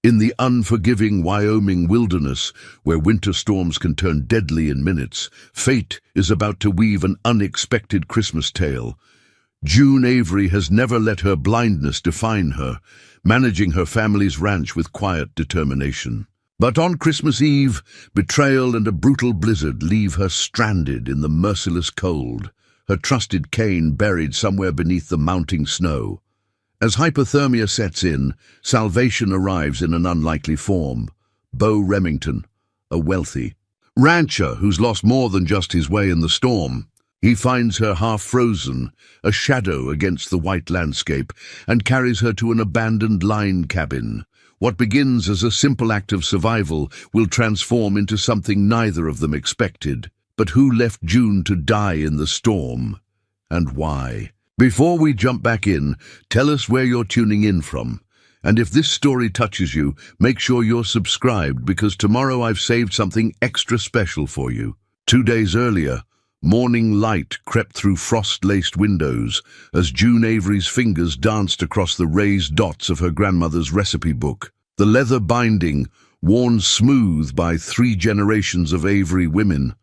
In the unforgiving Wyoming wilderness, where winter storms can turn deadly in minutes, fate is about to weave an unexpected Christmas tale. June Avery has never let her blindness define her, managing her family's ranch with quiet determination. But on Christmas Eve, betrayal and a brutal blizzard leave her stranded in the merciless cold, her trusted cane buried somewhere beneath the mounting snow. As hypothermia sets in, salvation arrives in an unlikely form. Bo Remington, a wealthy rancher who's lost more than just his way in the storm. He finds her half-frozen, a shadow against the white landscape, and carries her to an abandoned line cabin. What begins as a simple act of survival will transform into something neither of them expected. But who left June to die in the storm? And why? Before we jump back in, tell us where you're tuning in from. And if this story touches you, make sure you're subscribed, because tomorrow I've saved something extra special for you. 2 days earlier, morning light crept through frost-laced windows as June Avery's fingers danced across the raised dots of her grandmother's recipe book. The leather binding, worn smooth by 3 generations of Avery women,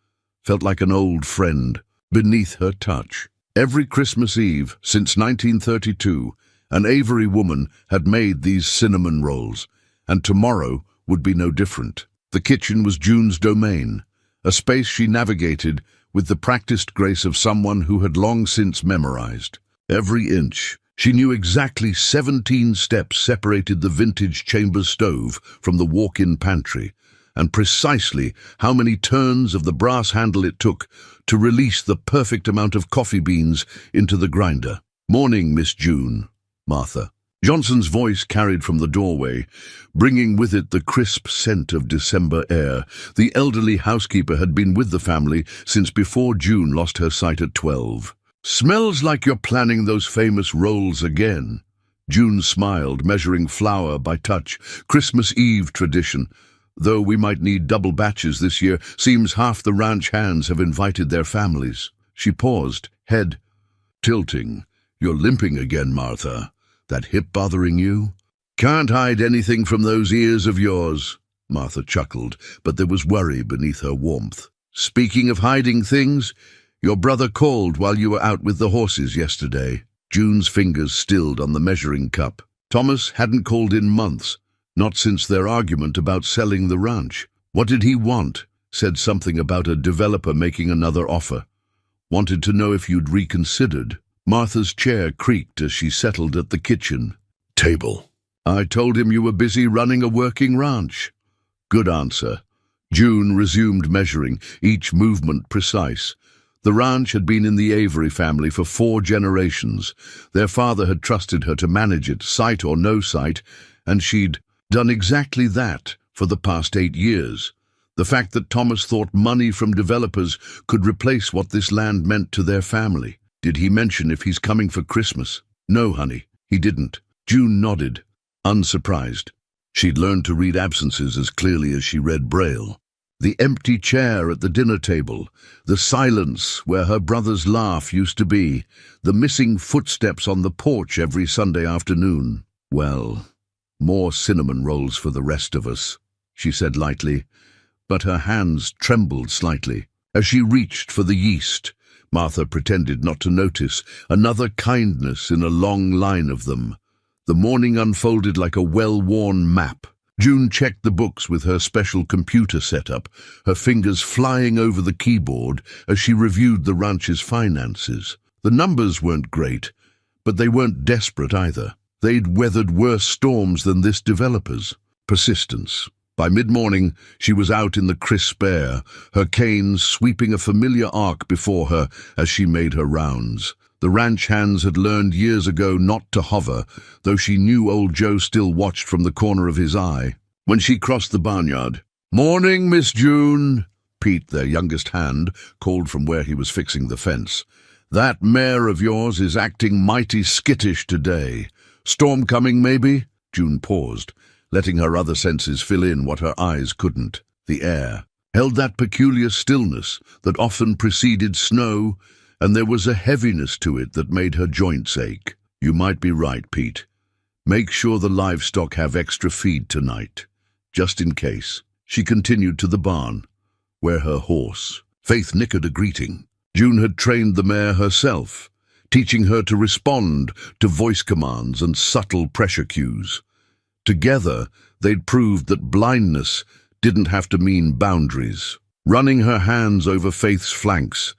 felt like an old friend beneath her touch. Every Christmas Eve since 1932, an Avery woman had made these cinnamon rolls, and tomorrow would be no different. The kitchen was June's domain, a space she navigated with the practiced grace of someone who had long since memorized. Every inch, she knew exactly 17 steps separated the vintage chamber stove from the walk-in pantry, and precisely how many turns of the brass handle it took to release the perfect amount of coffee beans into the grinder. "Morning, Miss June," Martha Johnson's voice carried from the doorway, bringing with it the crisp scent of December air. The elderly housekeeper had been with the family since before June lost her sight at 12. "Smells like you're planning those famous rolls again." June smiled, measuring flour by touch. "Christmas Eve tradition. Though we might need double batches this year, seems half the ranch hands have invited their families." She paused, head tilting. "You're limping again, Martha. That hip bothering you?" "Can't hide anything from those ears of yours," Martha chuckled, but there was worry beneath her warmth. "Speaking of hiding things, your brother called while you were out with the horses yesterday." June's fingers stilled on the measuring cup. Thomas hadn't called in months. Not since their argument about selling the ranch. What did he want? Said something about a developer making another offer. Wanted to know if you'd reconsidered. Martha's chair creaked as she settled at the kitchen table. "I told him you were busy running a working ranch." "Good answer." June resumed measuring, each movement precise. The ranch had been in the Avery family for 4 generations. Their father had trusted her to manage it, site or no site, and she'd done exactly that for the past 8 years. The fact that Thomas thought money from developers could replace what this land meant to their family. Did he mention if he's coming for Christmas? "No, honey, he didn't." June nodded, unsurprised. She'd learned to read absences as clearly as she read Braille. The empty chair at the dinner table, the silence where her brother's laugh used to be, the missing footsteps on the porch every Sunday afternoon. "Well, more cinnamon rolls for the rest of us," she said lightly, but her hands trembled slightly. As she reached for the yeast, Martha pretended not to notice, another kindness in a long line of them. The morning unfolded like a well-worn map. June checked the books with her special computer setup, her fingers flying over the keyboard as she reviewed the ranch's finances. The numbers weren't great, but they weren't desperate either. They'd weathered worse storms than this developer's. Persistence. By mid-morning, she was out in the crisp air, her cane sweeping a familiar arc before her as she made her rounds. The ranch hands had learned years ago not to hover, though she knew old Joe still watched from the corner of his eye. When she crossed the barnyard, "Morning, Miss June," Pete, their youngest hand, called from where he was fixing the fence. "That mare of yours is acting mighty skittish today. Storm coming, maybe?" June paused, letting her other senses fill in what her eyes couldn't. The air held that peculiar stillness that often preceded snow, and there was a heaviness to it that made her joints ache. "You might be right, Pete. Make sure the livestock have extra feed tonight, just in case. She continued to the barn, where her horse, Faith, nickered a greeting. June had trained the mare herself, teaching her to respond to voice commands and subtle pressure cues. Together, they'd proved that blindness didn't have to mean boundaries. Running her hands over Faith's flanks,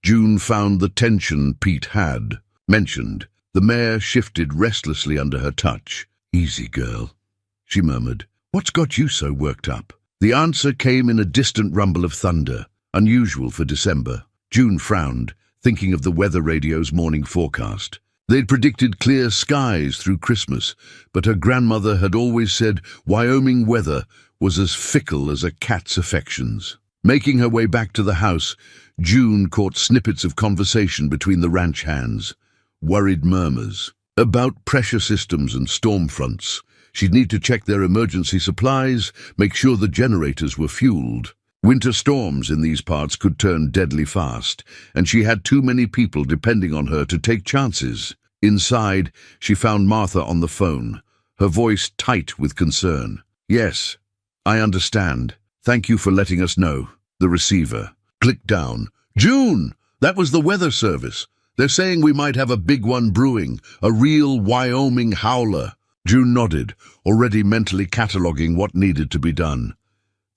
June found the tension Pete had mentioned. The mare shifted restlessly under her touch. "Easy, girl," she murmured. "What's got you so worked up?" The answer came in a distant rumble of thunder, unusual for December. June frowned, thinking of the weather radio's morning forecast. They'd predicted clear skies through Christmas, but her grandmother had always said Wyoming weather was as fickle as a cat's affections. Making her way back to the house, June caught snippets of conversation between the ranch hands. Worried murmurs about pressure systems and storm fronts. She'd need to check their emergency supplies, make sure the generators were fueled. Winter storms in these parts could turn deadly fast, and she had too many people depending on her to take chances. Inside, she found Martha on the phone, her voice tight with concern. "Yes, I understand. Thank you for letting us know." The receiver clicked down. "June, that was the weather service. They're saying we might have a big one brewing, a real Wyoming howler." June nodded, already mentally cataloguing what needed to be done.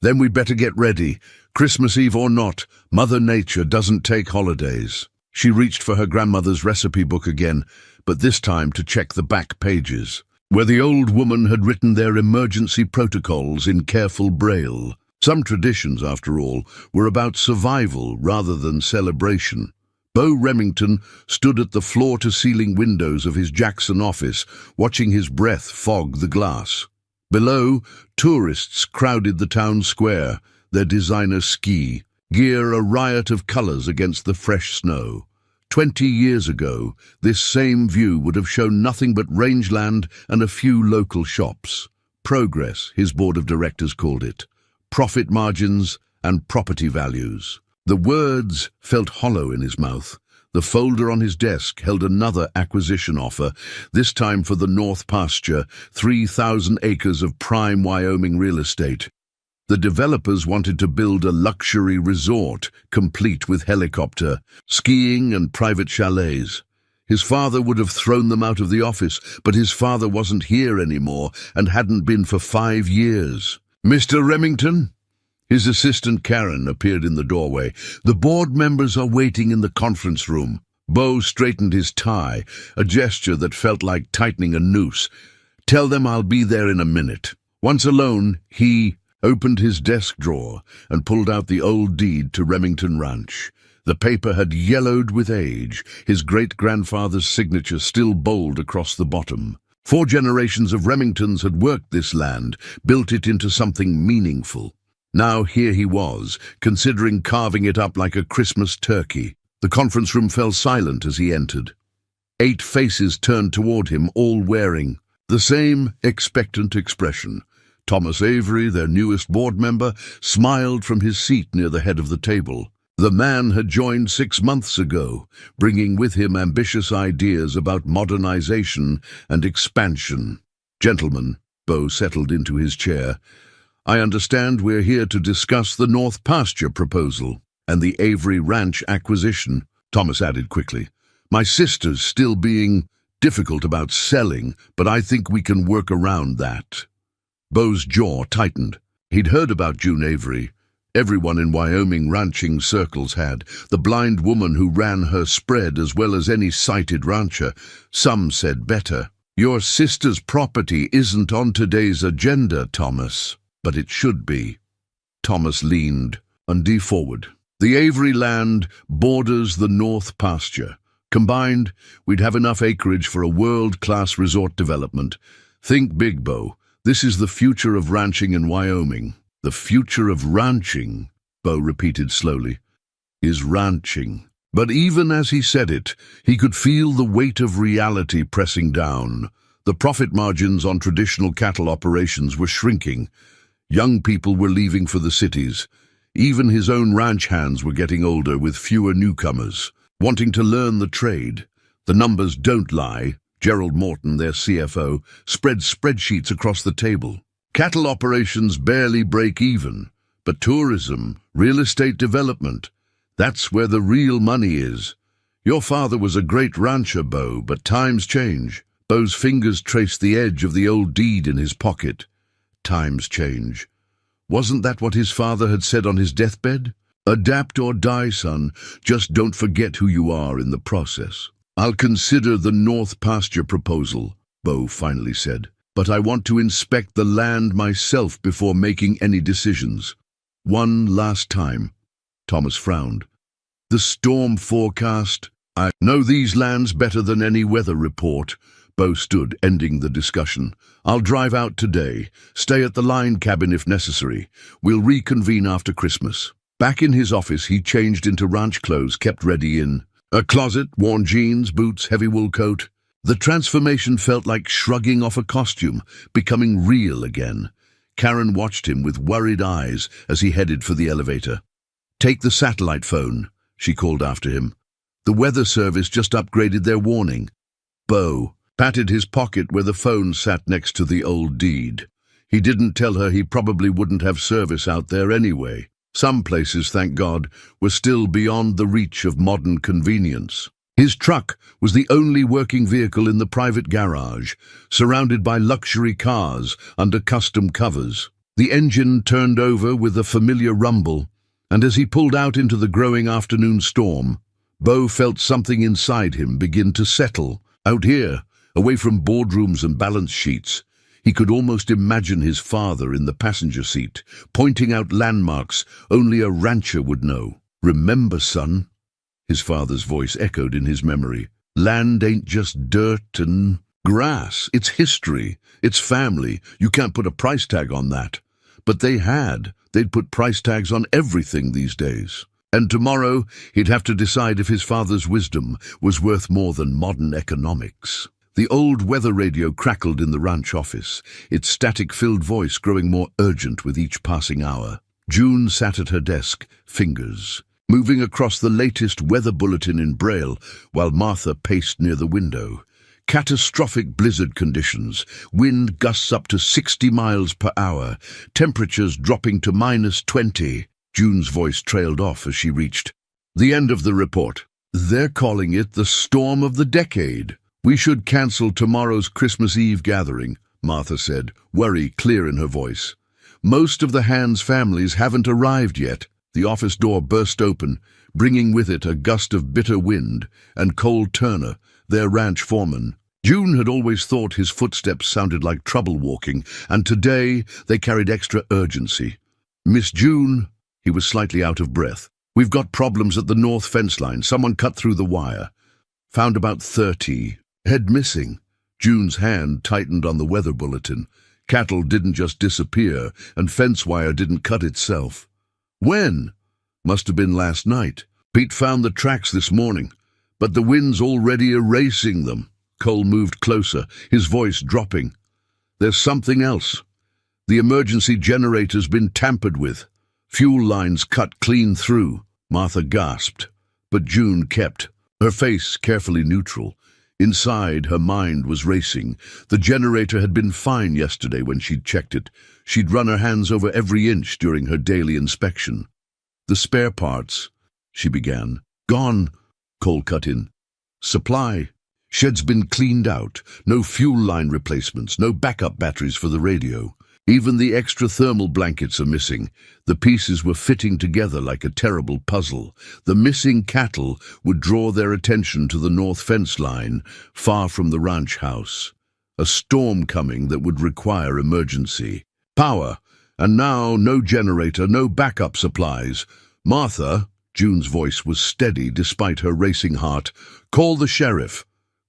"Then we'd better get ready. Christmas Eve or not, Mother Nature doesn't take holidays." She reached for her grandmother's recipe book again, but this time to check the back pages, where the old woman had written their emergency protocols in careful braille. Some traditions, after all, were about survival rather than celebration. Bo Remington stood at the floor-to-ceiling windows of his Jackson office, watching his breath fog the glass. Below, tourists crowded the town square, their designer ski gear a riot of colors against the fresh snow. 20 years ago, this same view would have shown nothing but rangeland and a few local shops. Progress, his board of directors called it. Profit margins and property values. The words felt hollow in his mouth. The folder on his desk held another acquisition offer, this time for the North Pasture, 3,000 acres of prime Wyoming real estate. The developers wanted to build a luxury resort, complete with helicopter, skiing and private chalets. His father would have thrown them out of the office, but his father wasn't here anymore and hadn't been for 5 years. "Mr. Remington?" His assistant Karen appeared in the doorway. "The board members are waiting in the conference room." Bo straightened his tie, a gesture that felt like tightening a noose. "Tell them I'll be there in a minute." Once alone, he opened his desk drawer and pulled out the old deed to Remington Ranch. The paper had yellowed with age, his great-grandfather's signature still bold across the bottom. 4 generations of Remingtons had worked this land, built it into something meaningful. Now here he was, considering carving it up like a Christmas turkey. The conference room fell silent as he entered. 8 faces turned toward him, all wearing the same expectant expression. Thomas Avery, their newest board member, smiled from his seat near the head of the table. The man had joined 6 months ago, bringing with him ambitious ideas about modernization and expansion. "Gentlemen," Bo settled into his chair, "I understand we're here to discuss the North Pasture proposal and the Avery Ranch acquisition." Thomas added quickly, "My sister's still being difficult about selling, but I think we can work around that." Bo's jaw tightened. He'd heard about June Avery. Everyone in Wyoming ranching circles had. The blind woman who ran her spread as well as any sighted rancher. Some said better. "Your sister's property isn't on today's agenda, Thomas, but it should be." Thomas leaned forward. "The Avery land borders the North Pasture. Combined, we'd have enough acreage for a world-class resort development. Think big, Bo. This is the future of ranching in Wyoming." "The future of ranching," Bo repeated slowly, "is ranching." But even as he said it, he could feel the weight of reality pressing down. The profit margins on traditional cattle operations were shrinking. Young people were leaving for the cities. Even his own ranch hands were getting older with fewer newcomers, wanting to learn the trade. The numbers don't lie, Gerald Morton, their CFO, spread spreadsheets across the table. Cattle operations barely break even, but tourism, real estate development, that's where the real money is. Your father was a great rancher, Bo, but times change. Bo's fingers traced the edge of the old deed in his pocket. Times change. Wasn't that what his father had said on his deathbed? Adapt or die, son. Just don't forget who you are in the process. I'll consider the North Pasture proposal, Bo finally said, but I want to inspect the land myself before making any decisions. One last time. Thomas frowned. The storm forecast? I know these lands better than any weather report. Bo stood, ending the discussion. I'll drive out today. Stay at the line cabin if necessary. We'll reconvene after Christmas. Back in his office, he changed into ranch clothes kept ready in a closet, worn jeans, boots, heavy wool coat. The transformation felt like shrugging off a costume, becoming real again. Karen watched him with worried eyes as he headed for the elevator. Take the satellite phone, she called after him. The weather service just upgraded their warning. Bo patted his pocket where the phone sat next to the old deed. He didn't tell her he probably wouldn't have service out there anyway. Some places, thank God, were still beyond the reach of modern convenience. His truck was the only working vehicle in the private garage, surrounded by luxury cars under custom covers. The engine turned over with a familiar rumble, and as he pulled out into the growing afternoon storm, Bo felt something inside him begin to settle. Out here, away from boardrooms and balance sheets, he could almost imagine his father in the passenger seat, pointing out landmarks only a rancher would know. Remember, son, his father's voice echoed in his memory. Land ain't just dirt and grass. It's history. It's family. You can't put a price tag on that. But they'd put price tags on everything these days. And tomorrow, he'd have to decide if his father's wisdom was worth more than modern economics. The old weather radio crackled in the ranch office, its static-filled voice growing more urgent with each passing hour. June sat at her desk, fingers moving across the latest weather bulletin in Braille, while Martha paced near the window. Catastrophic blizzard conditions, wind gusts up to 60 miles per hour, temperatures dropping to -20. June's voice trailed off as she reached the end of the report. They're calling it the storm of the decade. We should cancel tomorrow's Christmas Eve gathering, Martha said, worry clear in her voice. Most of the Hands families haven't arrived yet. The office door burst open, bringing with it a gust of bitter wind, and Cole Turner, their ranch foreman. June had always thought his footsteps sounded like trouble walking, and today they carried extra urgency. Miss June, he was slightly out of breath. We've got problems at the north fence line. Someone cut through the wire. Found about 30. Head missing. June's hand tightened on the weather bulletin. Cattle didn't just disappear, and fence wire didn't cut itself. When? Must have been last night. Pete found the tracks this morning, but the wind's already erasing them. Cole moved closer, his voice dropping. There's something else. The emergency generator's been tampered with. Fuel lines cut clean through. Martha gasped, but June kept, her face carefully neutral. Inside, her mind was racing. The generator had been fine yesterday when she'd checked it. She'd run her hands over every inch during her daily inspection. The spare parts, she began. Gone, Cole cut in. Supply. Shed's been cleaned out. No fuel line replacements, no backup batteries for the radio. Even the extra thermal blankets are missing. The pieces were fitting together like a terrible puzzle. The missing cattle would draw their attention to the north fence line, far from the ranch house. A storm coming that would require emergency power, and now no generator, no backup supplies. Martha, June's voice was steady despite her racing heart, call the sheriff.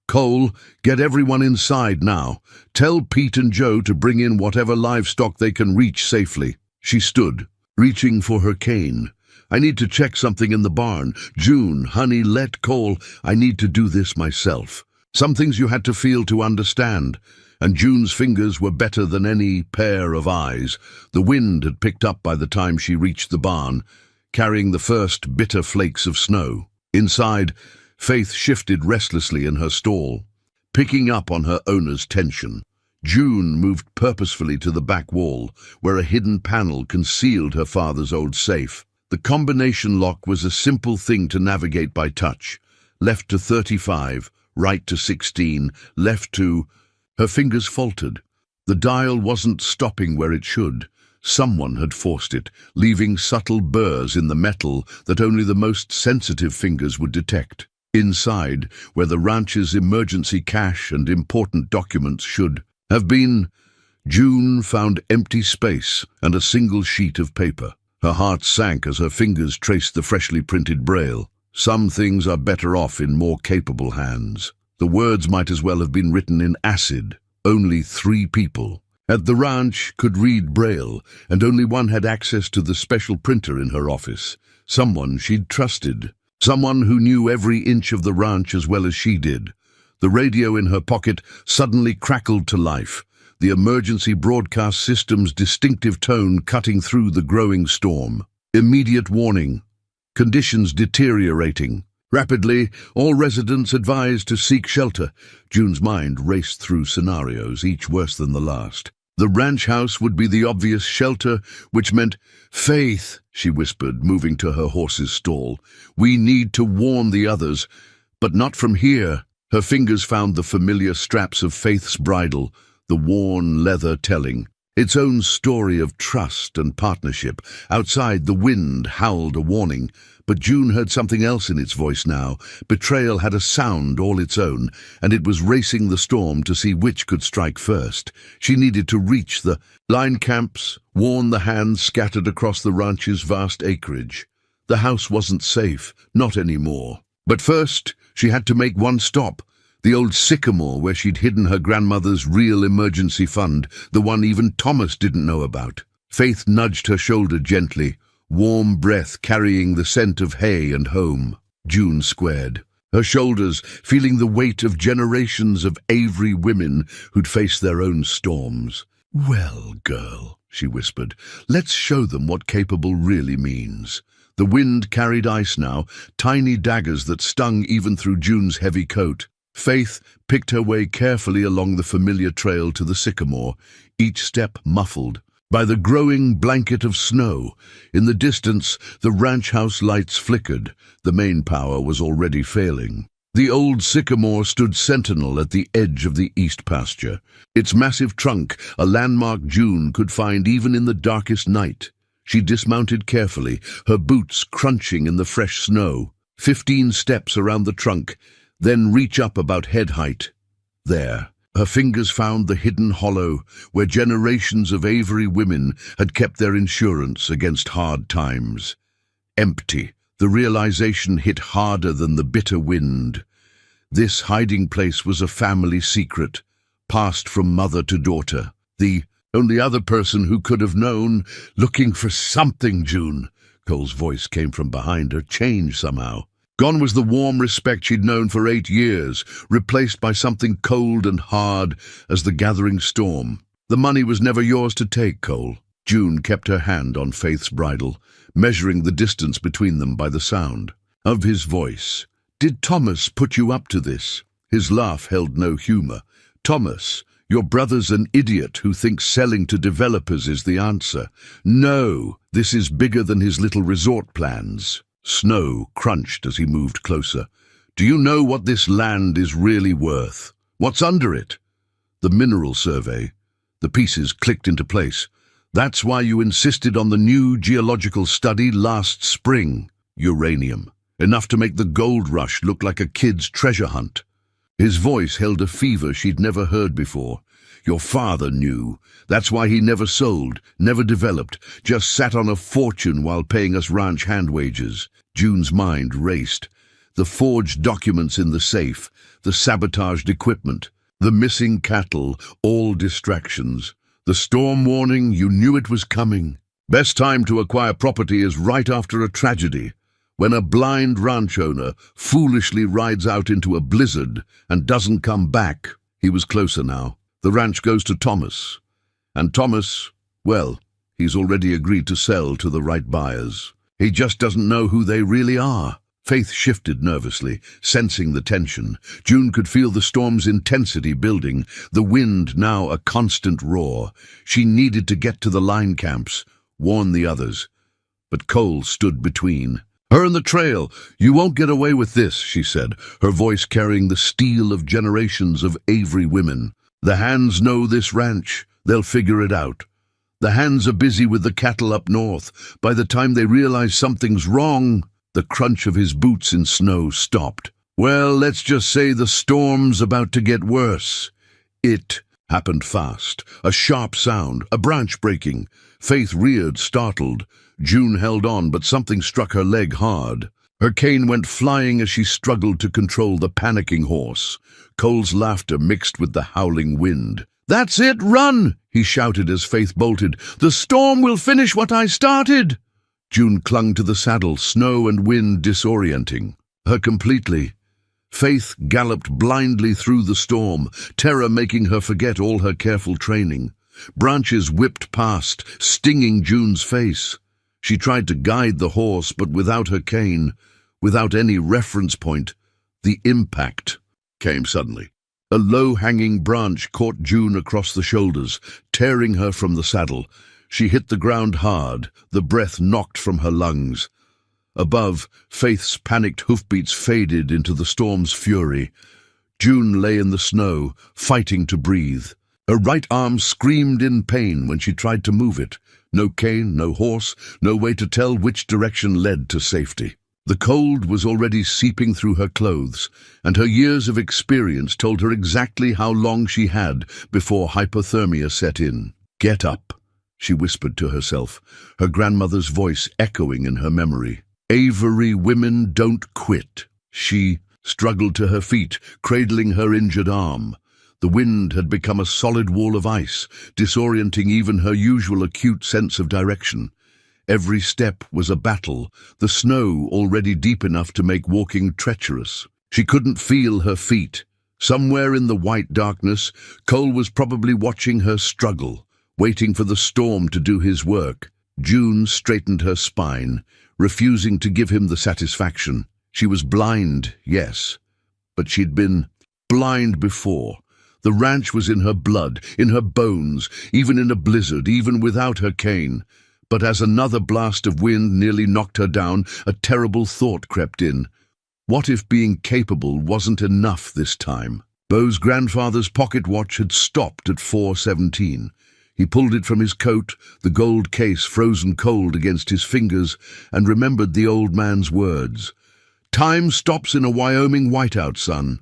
Cole, get everyone inside now. Tell Pete and Joe to bring in whatever livestock they can reach safely. She stood, reaching for her cane. I need to check something in the barn. June, honey, let Cole. I need to do this myself. Some things you had to feel to understand. And June's fingers were better than any pair of eyes. The wind had picked up by the time she reached the barn, carrying the first bitter flakes of snow. Inside, Faith shifted restlessly in her stall. picking up on her owner's tension. June moved purposefully to the back wall, where a hidden panel concealed her father's old safe. The combination lock was a simple thing to navigate by touch. Left to 35, right to 16, left to... Her fingers faltered. The dial wasn't stopping where it should. Someone had forced it, leaving subtle burrs in the metal that only the most sensitive fingers would detect. Inside, where the ranch's emergency cache and important documents should have been, June found empty space and a single sheet of paper. Her heart sank as her fingers traced the freshly printed braille. Some things are better off in more capable hands. The words might as well have been written in acid. Only 3 people at the ranch could read braille, and only one had access to the special printer in her office. Someone she'd trusted. Someone who knew every inch of the ranch as well as she did. The radio in her pocket suddenly crackled to life, the emergency broadcast system's distinctive tone cutting through the growing storm. Immediate warning. Conditions deteriorating. Rapidly, all residents advised to seek shelter. June's mind raced through scenarios, each worse than the last. The ranch house would be the obvious shelter, which meant, "Faith," she whispered, moving to her horse's stall. "We need to warn the others, but not from here." Her fingers found the familiar straps of Faith's bridle, the worn leather telling its own story of trust and partnership. Outside, the wind howled a warning, but June heard something else in its voice now. Betrayal had a sound all its own, and it was racing the storm to see which could strike first. She needed to reach the line camps, warn the hands scattered across the ranch's vast acreage. The house wasn't safe, not anymore. But first, she had to make one stop. The old sycamore where she'd hidden her grandmother's real emergency fund, the one even Thomas didn't know about. Faith nudged her shoulder gently, warm breath carrying the scent of hay and home. June squared, her shoulders feeling the weight of generations of Avery women who'd faced their own storms. "Well, girl," she whispered, "let's show them what capable really means." The wind carried ice now, tiny daggers that stung even through June's heavy coat. Faith picked her way carefully along the familiar trail to the sycamore, each step muffled by the growing blanket of snow. In the distance, the ranch house lights flickered. The main power was already failing. The old sycamore stood sentinel at the edge of the east pasture, its massive trunk a landmark June could find even in the darkest night. She dismounted carefully, her boots crunching in the fresh snow. 15 steps around the trunk, then reach up about head height. There, her fingers found the hidden hollow where generations of Avery women had kept their insurance against hard times. Empty, the realization hit harder than the bitter wind. This hiding place was a family secret, passed from mother to daughter. The only other person who could have known, looking for something, June. Cole's voice came from behind her, changed somehow. Gone was the warm respect she'd known for 8 years, replaced by something cold and hard as the gathering storm. The money was never yours to take, Cole. June kept her hand on Faith's bridle, measuring the distance between them by the sound of his voice. "Did Thomas put you up to this?" His laugh held no humor. "Thomas, your brother's an idiot who thinks selling to developers is the answer. No, this is bigger than his little resort plans." Snow crunched as he moved closer. "Do you know what this land is really worth? What's under it?" "The mineral survey." The pieces clicked into place. "That's why you insisted on the new geological study last spring." "Uranium. Enough to make the gold rush look like a kid's treasure hunt." His voice held a fever she'd never heard before. "Your father knew. That's why he never sold, never developed, just sat on a fortune while paying us ranch hand wages." June's mind raced. The forged documents in the safe, the sabotaged equipment, the missing cattle, all distractions. The storm warning, you knew it was coming. Best time to acquire property is right after a tragedy. When a blind ranch owner foolishly rides out into a blizzard and doesn't come back. He was closer now. The ranch goes to Thomas. And Thomas, well, he's already agreed to sell to the right buyers. He just doesn't know who they really are. Faith shifted nervously, sensing the tension. June could feel the storm's intensity building, the wind now a constant roar. She needed to get to the line camps, warn the others. But Cole stood between. "Her and the trail. You won't get away with this," she said, her voice carrying the steel of generations of Avery women. "The hands know this ranch. They'll figure it out. The hands are busy with the cattle up north. By the time they realize something's wrong..." The crunch of his boots in snow stopped. "Well, let's just say the storm's about to get worse." It happened fast. A sharp sound, a branch breaking. Faith reared, startled. June held on, but something struck her leg hard. Her cane went flying as she struggled to control the panicking horse. Cole's laughter mixed with the howling wind. "That's it, run!" he shouted as Faith bolted. "The storm will finish what I started!" June clung to the saddle, snow and wind disorienting her completely. Faith galloped blindly through the storm, terror making her forget all her careful training. Branches whipped past, stinging June's face. She tried to guide the horse, but without her cane, without any reference point, the impact came suddenly. A low-hanging branch caught June across the shoulders, tearing her from the saddle. She hit the ground hard, the breath knocked from her lungs. Above, Faith's panicked hoofbeats faded into the storm's fury. June lay in the snow, fighting to breathe. Her right arm screamed in pain when she tried to move it. No cane, no horse, no way to tell which direction led to safety. The cold was already seeping through her clothes, and her years of experience told her exactly how long she had before hypothermia set in. "Get up," she whispered to herself, her grandmother's voice echoing in her memory. "Avery women don't quit." She struggled to her feet, cradling her injured arm. The wind had become a solid wall of ice, disorienting even her usual acute sense of direction. Every step was a battle, the snow already deep enough to make walking treacherous. She couldn't feel her feet. Somewhere in the white darkness, Cole was probably watching her struggle, waiting for the storm to do his work. June straightened her spine, refusing to give him the satisfaction. She was blind, yes, but she'd been blind before. The ranch was in her blood, in her bones, even in a blizzard, even without her cane. But as another blast of wind nearly knocked her down, a terrible thought crept in. What if being capable wasn't enough this time? Beau's grandfather's pocket watch had stopped at 4:17. He pulled it from his coat, the gold case frozen cold against his fingers, and remembered the old man's words. "Time stops in a Wyoming whiteout, son.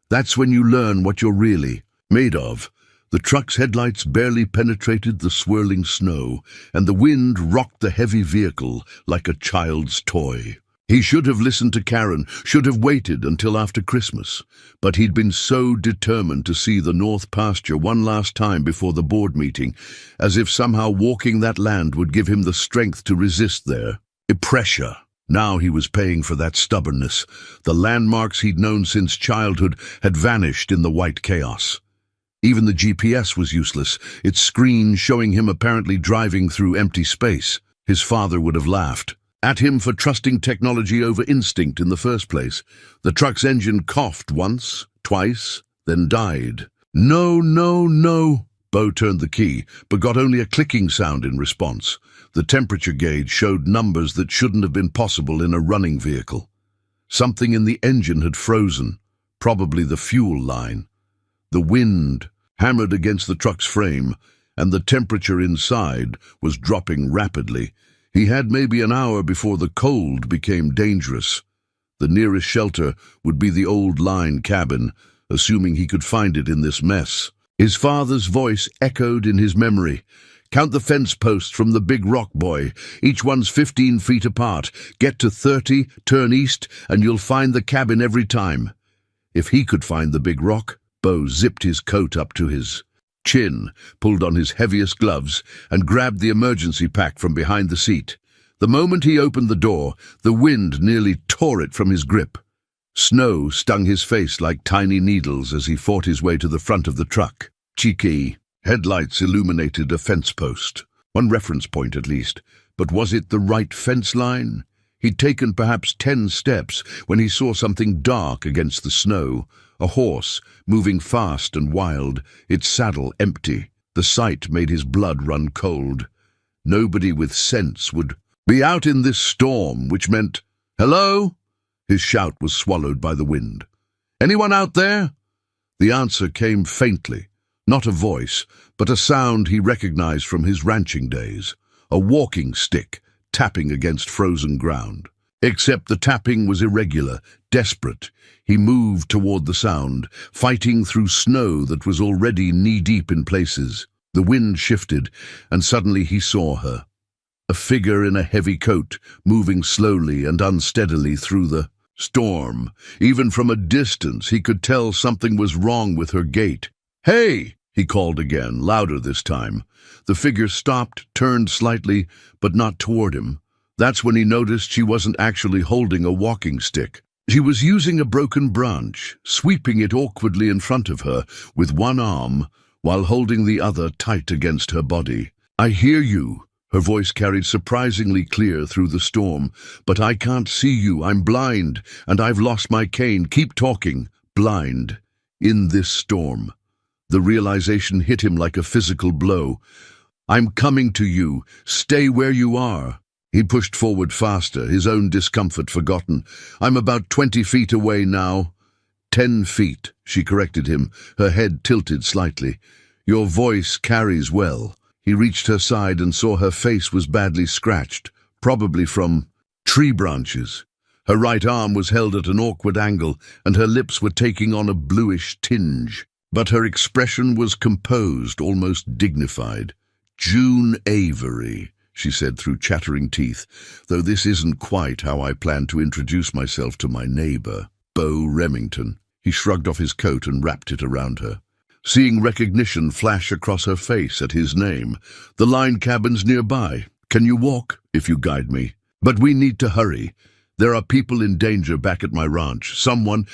That's when you learn what you're really made of." The truck's headlights barely penetrated the swirling snow, and the wind rocked the heavy vehicle like a child's toy. He should have listened to Karen, should have waited until after Christmas. But he'd been so determined to see the North pasture one last time before the board meeting, as if somehow walking that land would give him the strength to resist their pressure. Now he was paying for that stubbornness. The landmarks he'd known since childhood had vanished in the white chaos. Even the GPS was useless, its screen showing him apparently driving through empty space. His father would have laughed at him for trusting technology over instinct in the first place. The truck's engine coughed once, twice, then died. "No, no, no." Beau turned the key, but got only a clicking sound in response. The temperature gauge showed numbers that shouldn't have been possible in a running vehicle. Something in the engine had frozen, probably the fuel line. The wind hammered against the truck's frame, and the temperature inside was dropping rapidly. He had maybe an hour before the cold became dangerous. The nearest shelter would be the old line cabin, assuming he could find it in this mess. His father's voice echoed in his memory. "Count the fence posts from the big rock, boy. Each one's 15 feet apart. Get to 30, turn east, and you'll find the cabin every time." If he could find the big rock, Beau zipped his coat up to his chin, pulled on his heaviest gloves, and grabbed the emergency pack from behind the seat. The moment he opened the door, the wind nearly tore it from his grip. Snow stung his face like tiny needles as he fought his way to the front of the truck. Cheeky. Headlights illuminated a fence post. One reference point at least. But was it the right fence line? He'd taken perhaps 10 steps when he saw something dark against the snow. A horse, moving fast and wild, its saddle empty. The sight made his blood run cold. Nobody with sense would be out in this storm, which meant, "Hello?" His shout was swallowed by the wind. "Anyone out there?" The answer came faintly, not a voice, but a sound he recognized from his ranching days. A walking stick tapping against frozen ground. Except the tapping was irregular, desperate. He moved toward the sound, fighting through snow that was already knee-deep in places. The wind shifted, and suddenly he saw her. A figure in a heavy coat, moving slowly and unsteadily through the storm. Even from a distance, he could tell something was wrong with her gait. "Hey!" he called again, louder this time. The figure stopped, turned slightly, but not toward him. That's when he noticed she wasn't actually holding a walking stick. She was using a broken branch, sweeping it awkwardly in front of her with one arm, while holding the other tight against her body. "I hear you." Her voice carried surprisingly clear through the storm. "But I can't see you. I'm blind, and I've lost my cane. Keep talking." Blind. In this storm. The realization hit him like a physical blow. "I'm coming to you. Stay where you are." He pushed forward faster, his own discomfort forgotten. "I'm about 20 feet away now." 10 feet, she corrected him, her head tilted slightly. "Your voice carries well." He reached her side and saw her face was badly scratched, probably from tree branches. Her right arm was held at an awkward angle, and her lips were taking on a bluish tinge. But her expression was composed, almost dignified. "June Avery," she said through chattering teeth, "though this isn't quite how I planned to introduce myself to my neighbor, Bo Remington." He shrugged off his coat and wrapped it around her. Seeing recognition flash across her face at his name. "The line cabin's nearby. Can you walk? If you guide me. But we need to hurry. There are people in danger back at my ranch. Someone...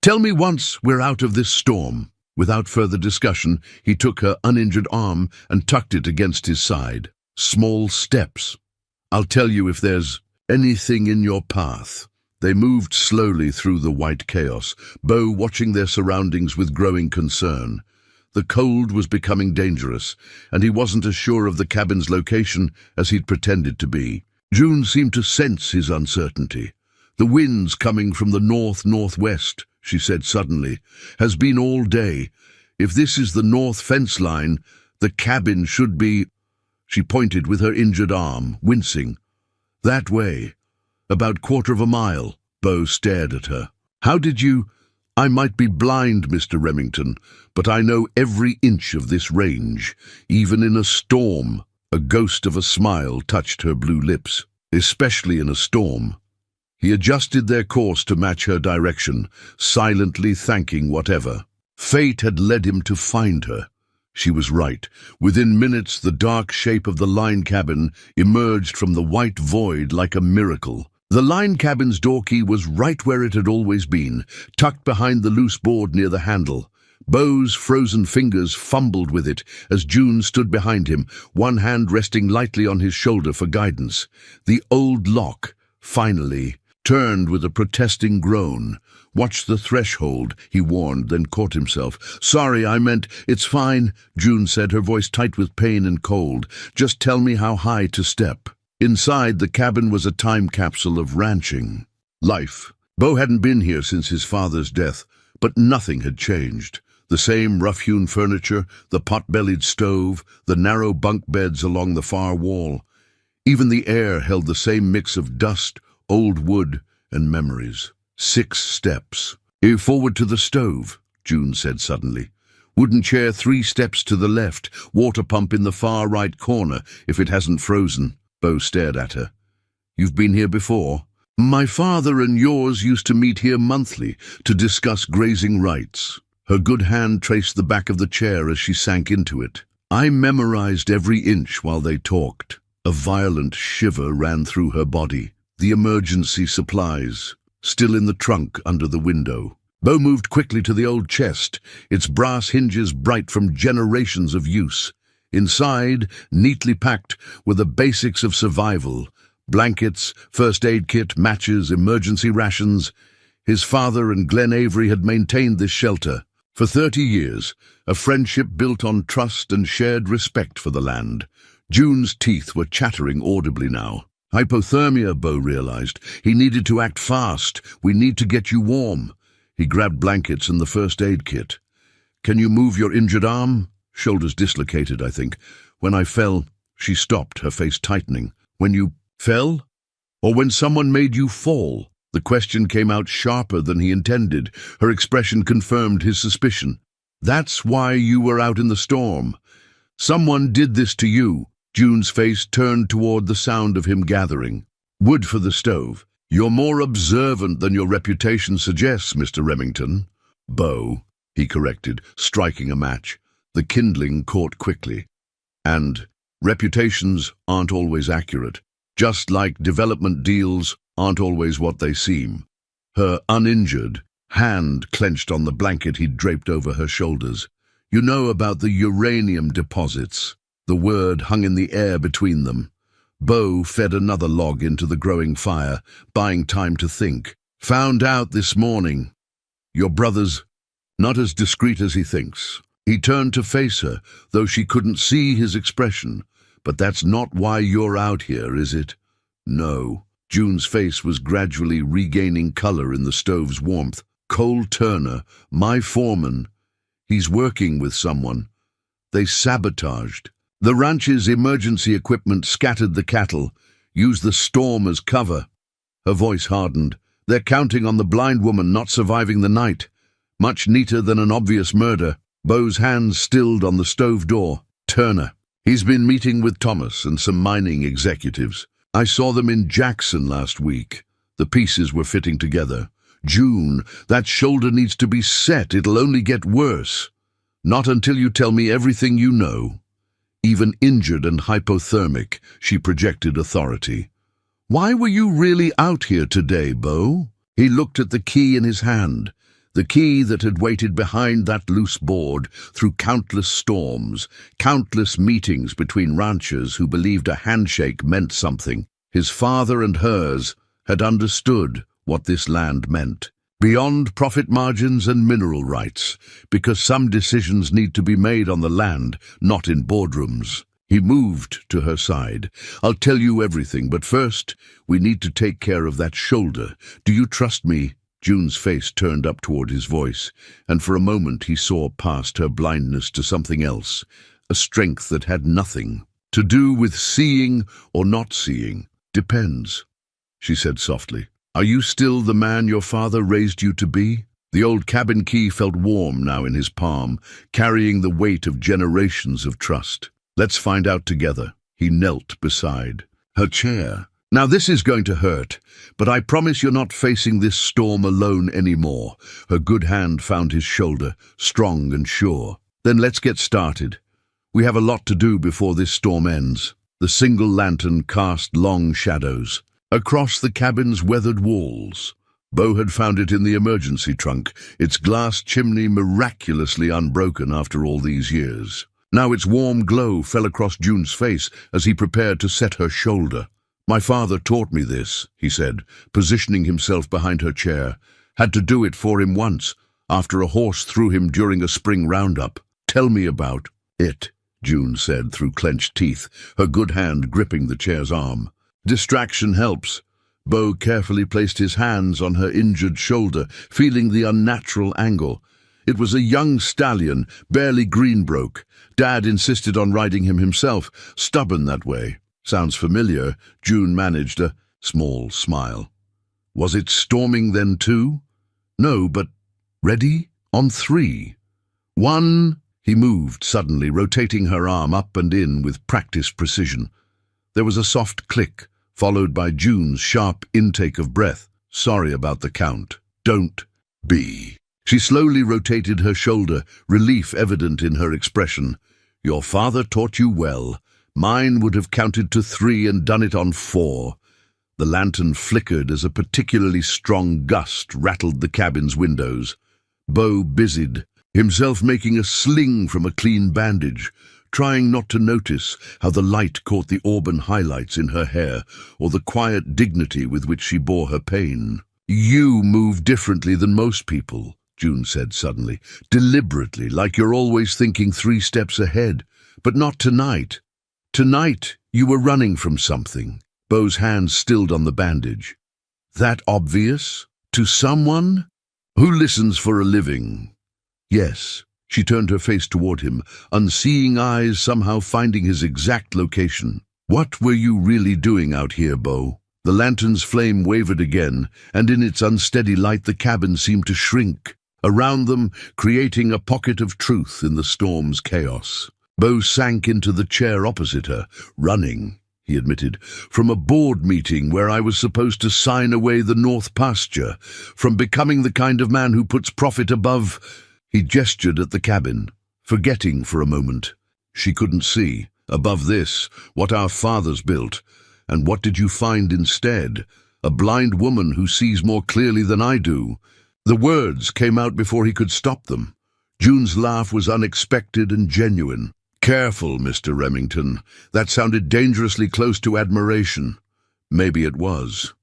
Tell me once we're out of this storm." Without further discussion, he took her uninjured arm and tucked it against his side. "Small steps. I'll tell you if there's anything in your path." They moved slowly through the white chaos, Bo watching their surroundings with growing concern. The cold was becoming dangerous, and he wasn't as sure of the cabin's location as he'd pretended to be. June seemed to sense his uncertainty. "The wind's coming from the north-northwest," she said suddenly. "Has been all day. If this is the north fence line, the cabin should be..." She pointed with her injured arm, wincing. "That way. About 1/4 mile." Bo stared at her. "How did you..." "I might be blind, Mr. Remington, but I know every inch of this range, even in a storm." A ghost of a smile touched her blue lips. "Especially in a storm." He adjusted their course to match her direction, silently thanking whatever. Fate had led him to find her. She was right. Within minutes, the dark shape of the line cabin emerged from the white void like a miracle. The line cabin's door key was right where it had always been, tucked behind the loose board near the handle. Bo's frozen fingers fumbled with it as June stood behind him, one hand resting lightly on his shoulder for guidance. The old lock, finally, turned with a protesting groan. "Watch the threshold," he warned, then caught himself. "Sorry, I meant, it's fine," June said, her voice tight with pain and cold. "Just tell me how high to step." Inside, the cabin was a time capsule of ranching life. Bo hadn't been here since his father's death, but nothing had changed. The same rough-hewn furniture, the pot-bellied stove, the narrow bunk beds along the far wall. Even the air held the same mix of dust, old wood, and memories. 6 steps. "Forward to the stove," June said suddenly. "Wooden chair 3 steps to the left, water pump in the far right corner, if it hasn't frozen." Bo stared at her. "You've been here before?" "My father and yours used to meet here monthly to discuss grazing rights." Her good hand traced the back of the chair as she sank into it. "I memorized every inch while they talked." A violent shiver ran through her body. The emergency supplies, still in the trunk under the window. Bo moved quickly to the old chest, its brass hinges bright from generations of use. Inside, neatly packed, were the basics of survival: Blankets, first aid kit, matches, emergency rations. His father and Glenn Avery had maintained this shelter for 30 years, a friendship built on trust and shared respect for the land. June's teeth were chattering audibly now. Hypothermia, Bo realized. He needed to act fast. We need to get you warm. He grabbed blankets and the first aid kit. Can you move your injured arm? Shoulders dislocated, I think. When I fell, she stopped, her face tightening. When you fell? Or when someone made you fall? The question came out sharper than he intended. Her expression confirmed his suspicion. That's why you were out in the storm. Someone did this to you. June's face turned toward the sound of him gathering. Wood for the stove. You're more observant than your reputation suggests, Mr. Remington. Bo, he corrected, striking a match. The kindling caught quickly. And reputations aren't always accurate, just like development deals aren't always what they seem. Her uninjured hand clenched on the blanket he'd draped over her shoulders. You know about the uranium deposits. The word hung in the air between them. Bo fed another log into the growing fire, buying time to think. Found out this morning. Your brother's not as discreet as he thinks. He turned to face her, though she couldn't see his expression. But that's not why you're out here, is it? No. June's face was gradually regaining color in the stove's warmth. Cole Turner, my foreman. He's working with someone. They sabotaged. The ranch's emergency equipment scattered the cattle, used the storm as cover. Her voice hardened. They're counting on the blind woman not surviving the night. Much neater than an obvious murder. Bo's hands stilled on the stove door. Turner. He's been meeting with Thomas and some mining executives. I saw them in Jackson last week. The pieces were fitting together. June, that shoulder needs to be set. It'll only get worse. Not until you tell me everything you know. Even injured and hypothermic, she projected authority. Why were you really out here today, Bo? He looked at the key in his hand. The key that had waited behind that loose board through countless storms, countless meetings between ranchers who believed a handshake meant something. His father and hers had understood what this land meant. Beyond profit margins and mineral rights, because some decisions need to be made on the land, not in boardrooms. He moved to her side. I'll tell you everything, but first, we need to take care of that shoulder. Do you trust me? June's face turned up toward his voice, and for a moment he saw past her blindness to something else, a strength that had nothing to do with seeing or not seeing. Depends, she said softly. Are you still the man your father raised you to be? The old cabin key felt warm now in his palm, carrying the weight of generations of trust. Let's find out together. He knelt beside her chair. Now this is going to hurt, but I promise you're not facing this storm alone anymore. Her good hand found his shoulder, strong and sure. Then let's get started. We have a lot to do before this storm ends. The single lantern cast long shadows across the cabin's weathered walls. Bo had found it in the emergency trunk, its glass chimney miraculously unbroken after all these years. Now its warm glow fell across June's face as he prepared to set her shoulder. My father taught me this, he said, positioning himself behind her chair. Had to do it for him once, after a horse threw him during a spring roundup. Tell me about it, June said through clenched teeth, her good hand gripping the chair's arm. Distraction helps. Bo carefully placed his hands on her injured shoulder, feeling the unnatural angle. It was a young stallion, barely green-broke. Dad insisted on riding him himself, stubborn that way. Sounds familiar. June managed a small smile. Was it storming then too? No, but ready? On 3. 1. He moved suddenly, rotating her arm up and in with practiced precision. There was a soft click, followed by June's sharp intake of breath. Sorry about the count. Don't be. She slowly rotated her shoulder, relief evident in her expression. Your father taught you well. Mine would have counted to 3 and done it on 4. The lantern flickered as a particularly strong gust rattled the cabin's windows. Bo busied himself making a sling from a clean bandage, trying not to notice how the light caught the auburn highlights in her hair or the quiet dignity with which she bore her pain. "You move differently than most people," June said suddenly, "deliberately, like you're always thinking 3 steps ahead. But not tonight. Tonight, you were running from something." Beau's hands stilled on the bandage. "That obvious? To someone? Who listens for a living?" "Yes." She turned her face toward him, unseeing eyes somehow finding his exact location. "What were you really doing out here, Beau?" The lantern's flame wavered again, and in its unsteady light the cabin seemed to shrink, around them creating a pocket of truth in the storm's chaos. Beau sank into the chair opposite her. "Running," he admitted, "from a board meeting where I was supposed to sign away the North pasture, from becoming the kind of man who puts profit above—" He gestured at the cabin, forgetting for a moment. She couldn't see, above this, what our fathers built. And what did you find instead? A blind woman who sees more clearly than I do. The words came out before he could stop them. June's laugh was unexpected and genuine. "Careful, Mr. Remington. That sounded dangerously close to admiration." Maybe it was.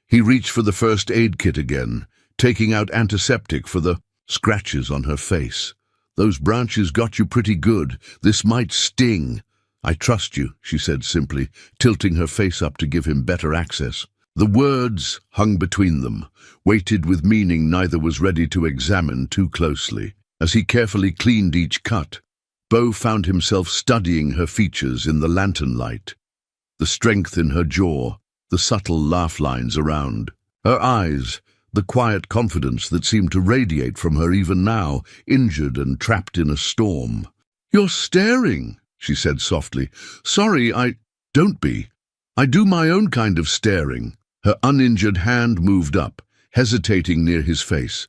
He reached for the first aid kit again, taking out antiseptic for the scratches on her face. "Those branches got you pretty good. This might sting." "I trust you," she said simply, tilting her face up to give him better access. The words hung between them, weighted with meaning neither was ready to examine too closely. As he carefully cleaned each cut, Beau found himself studying her features in the lantern light. The strength in her jaw, the subtle laugh lines around. Her eyes, the quiet confidence that seemed to radiate from her even now, injured and trapped in a storm. "You're staring," she said softly. "Sorry, don't be. I do my own kind of staring." Her uninjured hand moved up, hesitating near his face.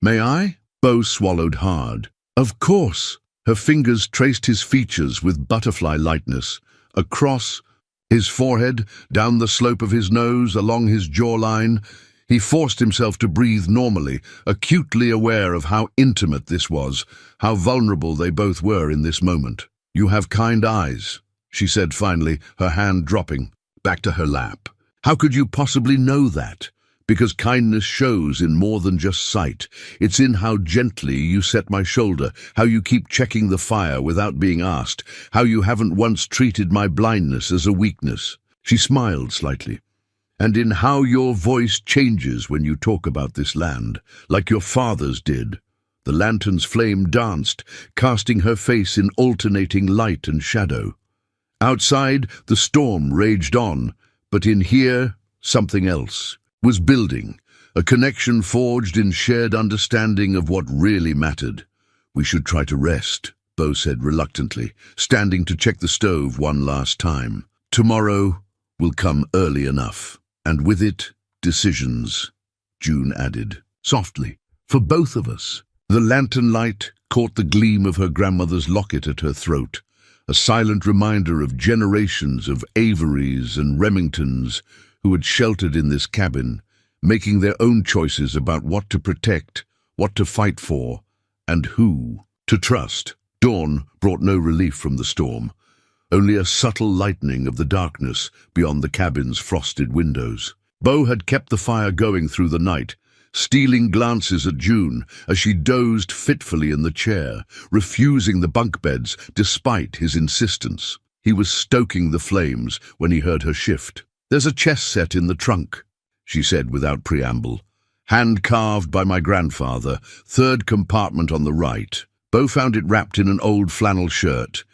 "May I?" Beau swallowed hard. "Of course." Her fingers traced his features with butterfly lightness, across his forehead, down the slope of his nose, along his jawline. He forced himself to breathe normally, acutely aware of how intimate this was, how vulnerable they both were in this moment. "You have kind eyes," she said finally, her hand dropping back to her lap. "How could you possibly know that?" "Because kindness shows in more than just sight. It's in how gently you set my shoulder, how you keep checking the fire without being asked, how you haven't once treated my blindness as a weakness." She smiled slightly. "And in how your voice changes when you talk about this land, like your fathers did." The lantern's flame danced, casting her face in alternating light and shadow. Outside, the storm raged on, but in here, something else was building, a connection forged in shared understanding of what really mattered. "We should try to rest," Beau said reluctantly, standing to check the stove one last time. "Tomorrow will come early enough, and with it, decisions," June added, softly, "for both of us." The lantern light caught the gleam of her grandmother's locket at her throat, a silent reminder of generations of Averys and Remingtons who had sheltered in this cabin, making their own choices about what to protect, what to fight for, and who to trust. Dawn brought no relief from the storm, only a subtle lightening of the darkness beyond the cabin's frosted windows. Beau had kept the fire going through the night, stealing glances at June as she dozed fitfully in the chair, refusing the bunk beds despite his insistence. He was stoking the flames when he heard her shift. "There's a chess set in the trunk," she said without preamble. "Hand-carved by my grandfather, 3rd compartment on the right." Beau found it wrapped in an old flannel shirt,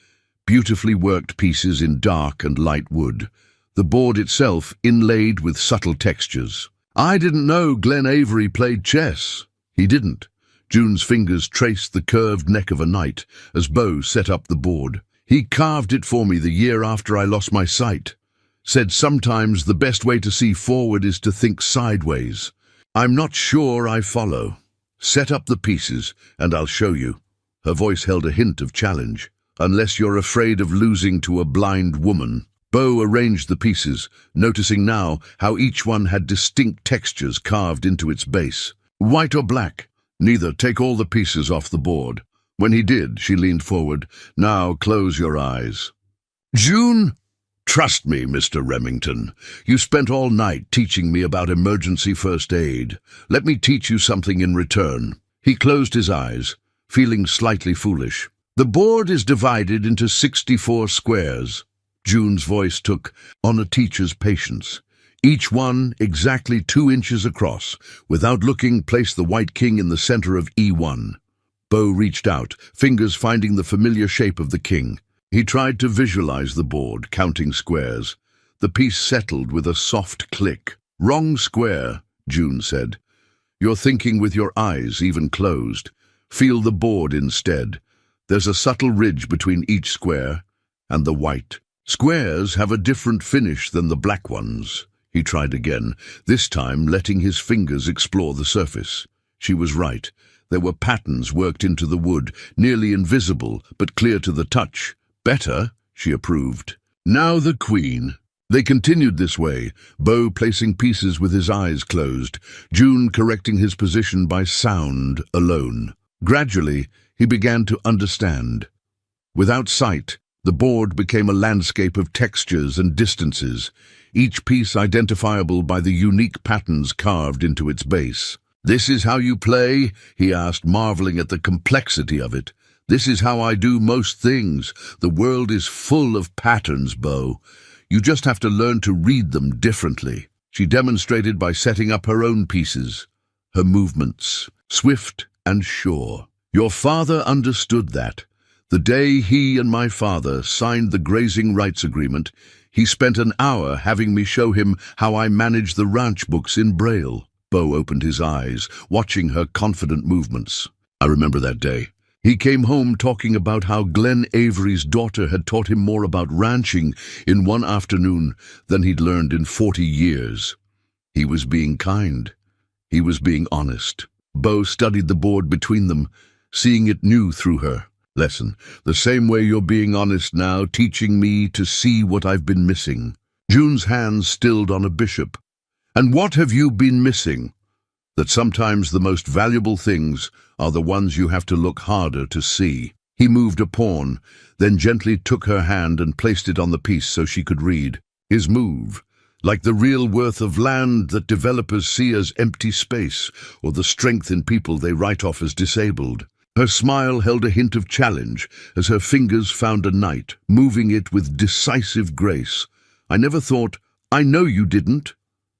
beautifully worked pieces in dark and light wood, the board itself inlaid with subtle textures. "I didn't know Glenn Avery played chess." He didn't. June's fingers traced the curved neck of a knight as Beau set up the board. "He carved it for me the year after I lost my sight. Said sometimes the best way to see forward is to think sideways. I'm not sure I follow. Set up the pieces, and I'll show you." Her voice held a hint of challenge. "Unless you're afraid of losing to a blind woman." Beau arranged the pieces, noticing now how each one had distinct textures carved into its base. "White or black?" "Neither. Take all the pieces off the board." When he did, she leaned forward. "Now close your eyes." "June? Trust me, Mr. Remington. You spent all night teaching me about emergency first aid. Let me teach you something in return." He closed his eyes, feeling slightly foolish. "The board is divided into 64 squares." June's voice took on a teacher's patience. "Each one exactly 2 inches across. Without looking, place the white king in the center of E1. Bo reached out, fingers finding the familiar shape of the king. He tried to visualize the board, counting squares. The piece settled with a soft click. "Wrong square," June said. "You're thinking with your eyes even closed. Feel the board instead. There's a subtle ridge between each square and the white. Squares have a different finish than the black ones." He tried again, this time letting his fingers explore the surface. She was right. There were patterns worked into the wood, nearly invisible, but clear to the touch. "Better," she approved. "Now the queen." They continued this way, Bo placing pieces with his eyes closed, June correcting his position by sound alone. Gradually, he began to understand. Without sight, the board became a landscape of textures and distances, each piece identifiable by the unique patterns carved into its base. "This is how you play?" he asked, marveling at the complexity of it. "This is how I do most things. The world is full of patterns, Bo. You just have to learn to read them differently." She demonstrated by setting up her own pieces, her movements, swift and sure. "Your father understood that. The day he and my father signed the grazing rights agreement, he spent an hour having me show him how I manage the ranch books in Braille." Bo opened his eyes, watching her confident movements. "I remember that day. He came home talking about how Glenn Avery's daughter had taught him more about ranching in one afternoon than he'd learned in 40 years. He was being kind. He was being honest." Bo studied the board between them, seeing it new through her. "Lesson, the same way you're being honest now, teaching me to see what I've been missing." June's hands stilled on a bishop. "And what have you been missing?" "That sometimes the most valuable things are the ones you have to look harder to see." He moved a pawn, then gently took her hand and placed it on the piece so she could read. His move, like the real worth of land that developers see as empty space, or the strength in people they write off as disabled. Her smile held a hint of challenge as her fingers found a knight, moving it with decisive grace. "I never thought—" "I know you didn't."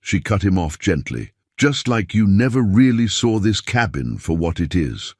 She cut him off gently. "Just like you never really saw this cabin for what it is.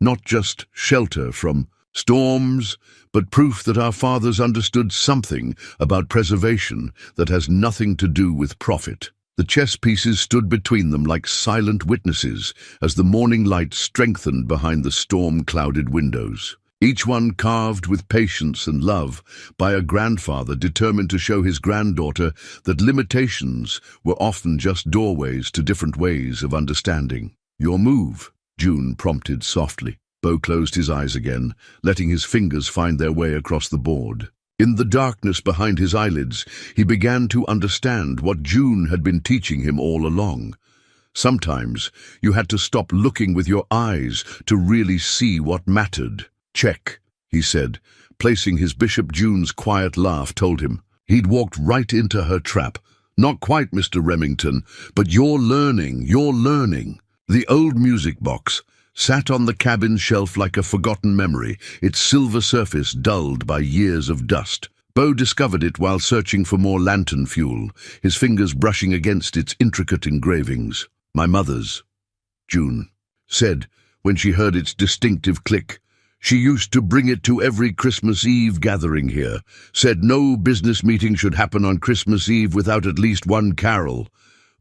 Not just shelter from storms, but proof that our fathers understood something about preservation that has nothing to do with profit." The chess pieces stood between them like silent witnesses as the morning light strengthened behind the storm-clouded windows. Each one carved with patience and love by a grandfather determined to show his granddaughter that limitations were often just doorways to different ways of understanding. "Your move," June prompted softly. Bo closed his eyes again, letting his fingers find their way across the board. In the darkness behind his eyelids, he began to understand what June had been teaching him all along. Sometimes you had to stop looking with your eyes to really see what mattered. "Check," he said, placing his bishop. June's quiet laugh told him. He'd walked right into her trap. "Not quite, Mr. Remington, but you're learning. The old music box sat on the cabin shelf like a forgotten memory, its silver surface dulled by years of dust. Bo discovered it while searching for more lantern fuel, his fingers brushing against its intricate engravings. "My mother's," June said when she heard its distinctive click. "She used to bring it to every Christmas Eve gathering here, said no business meeting should happen on Christmas Eve without at least one carol."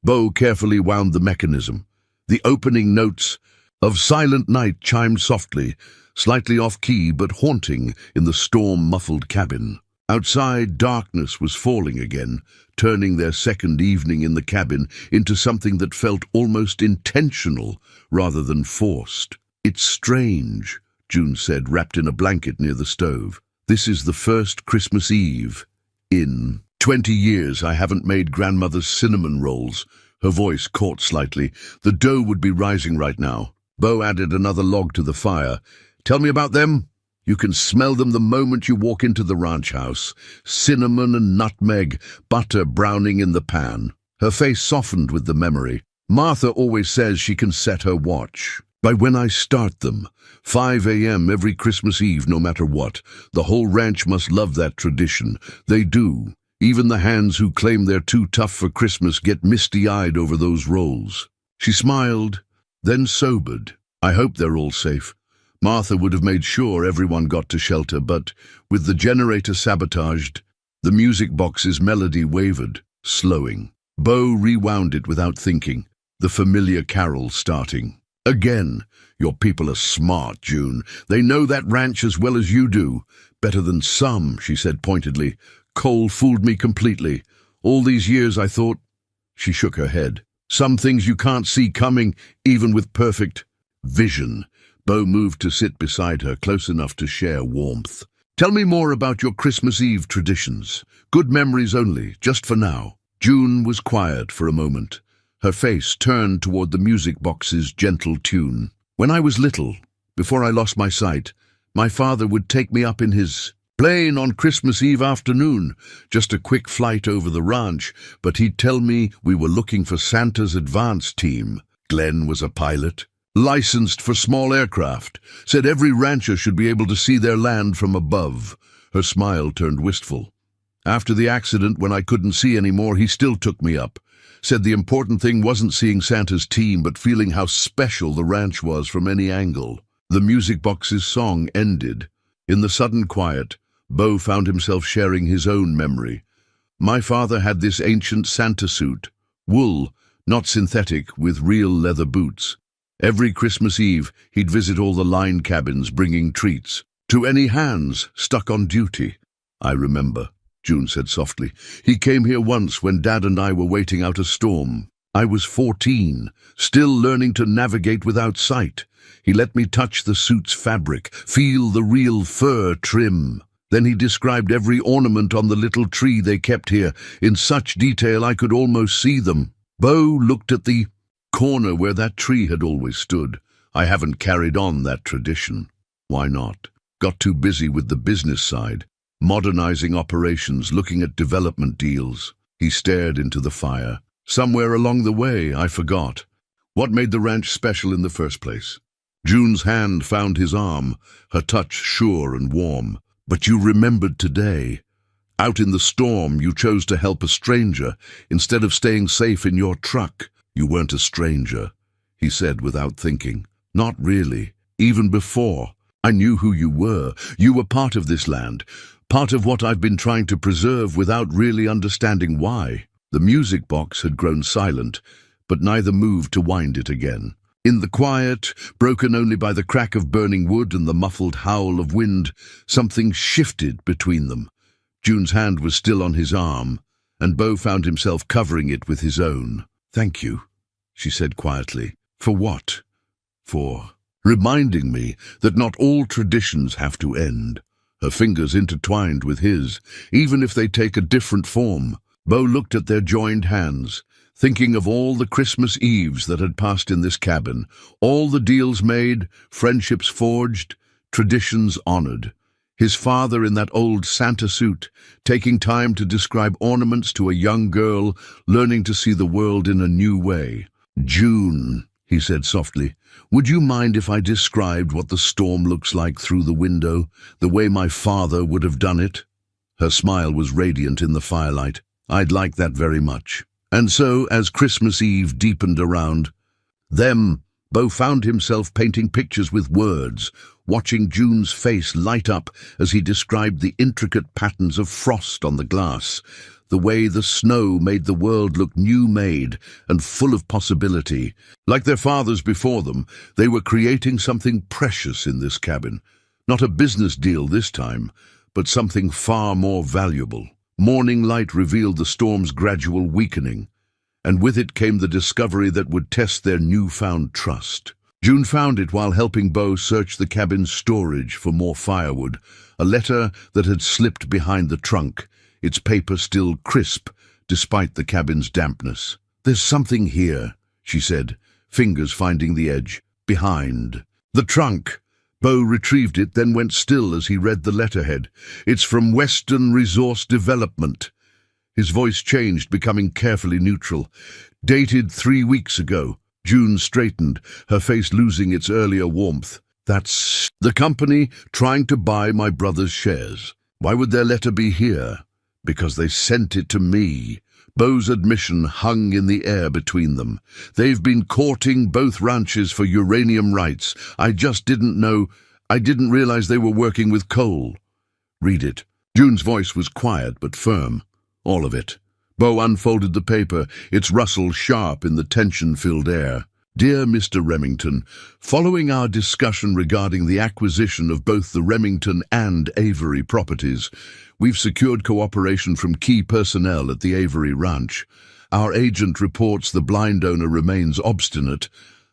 Bo carefully wound the mechanism. The opening notes of Silent Night chimed softly, slightly off-key but haunting in the storm-muffled cabin. Outside, darkness was falling again, turning their second evening in the cabin into something that felt almost intentional rather than forced. "It's strange," June said, wrapped in a blanket near the stove. "This is the first Christmas Eve in 20 years I haven't made grandmother's cinnamon rolls." Her voice caught slightly. "The dough would be rising right now." Bo added another log to the fire, Tell me about them. You can smell them the moment you walk into the ranch house. Cinnamon and nutmeg, butter browning in the pan. Her face softened with the memory. Martha always says she can set her watch by when I start them. 5 a.m. every Christmas Eve, no matter what. The whole ranch must love that tradition. They do. Even the hands who claim they're too tough for Christmas get misty-eyed over those rolls. She smiled, then sobered. I hope they're all safe. Martha would have made sure everyone got to shelter, but with the generator sabotaged, the music box's melody wavered, slowing. Bo rewound it without thinking, the familiar carol starting. Again, your people are smart, June. They know that ranch as well as you do. Better than some, she said pointedly. Cole fooled me completely. All these years I thought... She shook her head. Some things you can't see coming, even with perfect vision. Bo moved to sit beside her, close enough to share warmth. Tell me more about your Christmas Eve traditions. Good memories only, just for now. June was quiet for a moment. Her face turned toward the music box's gentle tune. When I was little, before I lost my sight, my father would take me up in his plane on Christmas Eve afternoon. Just a quick flight over the ranch, but he'd tell me we were looking for Santa's advance team. Glenn was a pilot, licensed for small aircraft, said every rancher should be able to see their land from above. Her smile turned wistful. After the accident, when I couldn't see anymore, he still took me up. Said the important thing wasn't seeing Santa's team, but feeling how special the ranch was from any angle. The music box's song ended. In the sudden quiet, Bo found himself sharing his own memory. My father had this ancient Santa suit, wool, not synthetic, with real leather boots. Every Christmas Eve, he'd visit all the line cabins bringing treats to any hands stuck on duty. I remember, June said softly. He came here once when Dad and I were waiting out a storm. I was 14, still learning to navigate without sight. He let me touch the suit's fabric, feel the real fur trim. Then he described every ornament on the little tree they kept here in such detail I could almost see them. Bo looked at the corner where that tree had always stood. I haven't carried on that tradition. Why not? Got too busy with the business side, modernizing operations, looking at development deals. He stared into the fire. Somewhere along the way, I forgot. What made the ranch special in the first place? June's hand found his arm, her touch sure and warm. But you remembered today. Out in the storm, you chose to help a stranger instead of staying safe in your truck. You weren't a stranger, he said without thinking. Not really. Even before, I knew who you were. You were part of this land, part of what I've been trying to preserve without really understanding why. The music box had grown silent, but neither moved to wind it again. In the quiet, broken only by the crack of burning wood and the muffled howl of wind, something shifted between them. June's hand was still on his arm, and Bo found himself covering it with his own. Thank you, she said quietly. For what? For reminding me that not all traditions have to end. Her fingers intertwined with his, even if they take a different form. Bo looked at their joined hands, thinking of all the Christmas Eves that had passed in this cabin, all the deals made, friendships forged, traditions honored. His father in that old Santa suit, taking time to describe ornaments to a young girl, learning to see the world in a new way. June, he said softly, would you mind if I described what the storm looks like through the window, the way my father would have done it? Her smile was radiant in the firelight. I'd like that very much. And so, as Christmas Eve deepened around them, Bo found himself painting pictures with words, watching June's face light up as he described the intricate patterns of frost on the glass, the way the snow made the world look new-made and full of possibility. Like their fathers before them, they were creating something precious in this cabin. Not a business deal this time, but something far more valuable. Morning light revealed the storm's gradual weakening, and with it came the discovery that would test their newfound trust. June found it while helping Bo search the cabin's storage for more firewood, a letter that had slipped behind the trunk, its paper still crisp despite the cabin's dampness. There's something here, she said, fingers finding the edge. Behind the trunk. Bo retrieved it, then went still as he read the letterhead. "It's from Western Resource Development." His voice changed, becoming carefully neutral. "Dated 3 weeks ago." June straightened, her face losing its earlier warmth. "That's the company trying to buy my brother's shares. Why would their letter be here?" "Because they sent it to me." Bo's admission hung in the air between them. "They've been courting both ranches for uranium rights. I just didn't know. I didn't realize they were working with coal." "Read it." June's voice was quiet but firm. "All of it." Bo unfolded the paper, its rustle sharp in the tension-filled air. "Dear Mr. Remington, following our discussion regarding the acquisition of both the Remington and Avery properties, we've secured cooperation from key personnel at the Avery Ranch. Our agent reports the blind owner remains obstinate,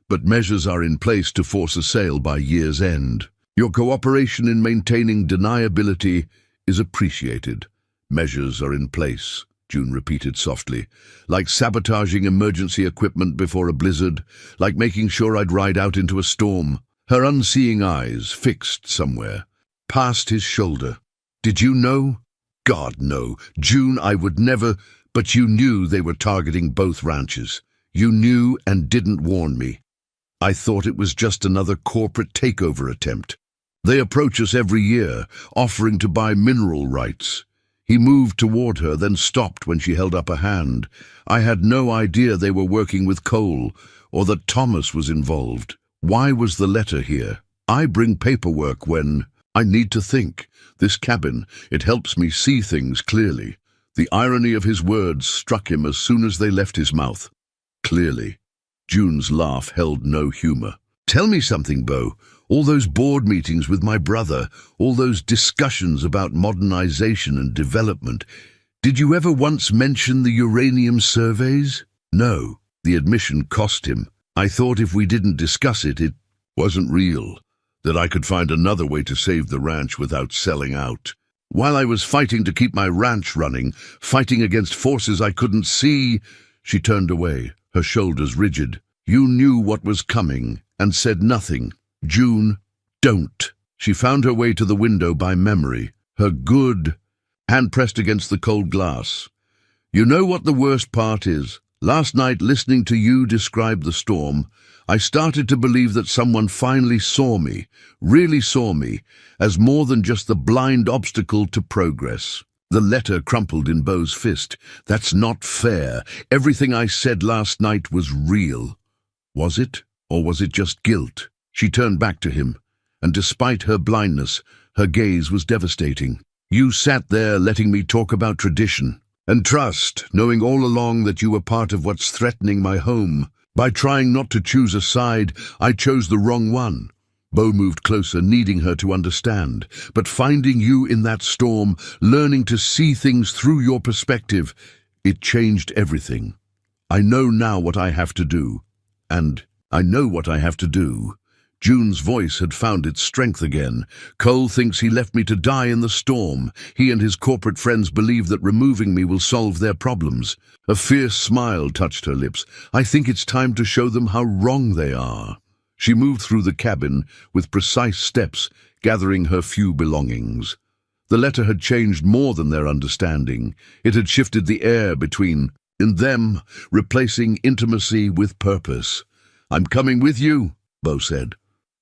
but measures are in place to force a sale by year's end. Your cooperation in maintaining deniability is appreciated." "Measures are in place," June repeated softly. "Like sabotaging emergency equipment before a blizzard, like making sure I'd ride out into a storm." Her unseeing eyes fixed somewhere, past his shoulder. "Did you know?" "God, no. June, I would never—" "But you knew they were targeting both ranches. You knew and didn't warn me." "I thought it was just another corporate takeover attempt. They approach us every year, offering to buy mineral rights." He moved toward her, then stopped when she held up a hand. "I had no idea they were working with coal, or that Thomas was involved. Why was the letter here? I bring paperwork when I need to think. This cabin, it helps me see things clearly." The irony of his words struck him as soon as they left his mouth. "Clearly." June's laugh held no humor. "Tell me something, Bo. All those board meetings with my brother, all those discussions about modernization and development. Did you ever once mention the uranium surveys?" "No." The admission cost him. "I thought if we didn't discuss it, it wasn't real, that I could find another way to save the ranch without selling out. While I was fighting to keep my ranch running, fighting against forces I couldn't see." She turned away, her shoulders rigid. "You knew what was coming and said nothing." "June, don't." She found her way to the window by memory, her good hand pressed against the cold glass. "You know what the worst part is? Last night, listening to you describe the storm, I started to believe that someone finally saw me, really saw me, as more than just the blind obstacle to progress." The letter crumpled in Bo's fist. "That's not fair. Everything I said last night was real." Was it? Or was it just guilt? She turned back to him, and despite her blindness, her gaze was devastating. "You sat there letting me talk about tradition and trust, knowing all along that you were part of what's threatening my home. By trying not to choose a side, I chose the wrong one." Bo moved closer, needing her to understand. "But finding you in that storm, learning to see things through your perspective, it changed everything. I know now what I have to do. And I know what I have to do." June's voice had found its strength again. "Cole thinks he left me to die in the storm. He and his corporate friends believe that removing me will solve their problems." A fierce smile touched her lips. "I think it's time to show them how wrong they are." She moved through the cabin with precise steps, gathering her few belongings. The letter had changed more than their understanding. It had shifted the air between them, replacing intimacy with purpose. "I'm coming with you," Bo said.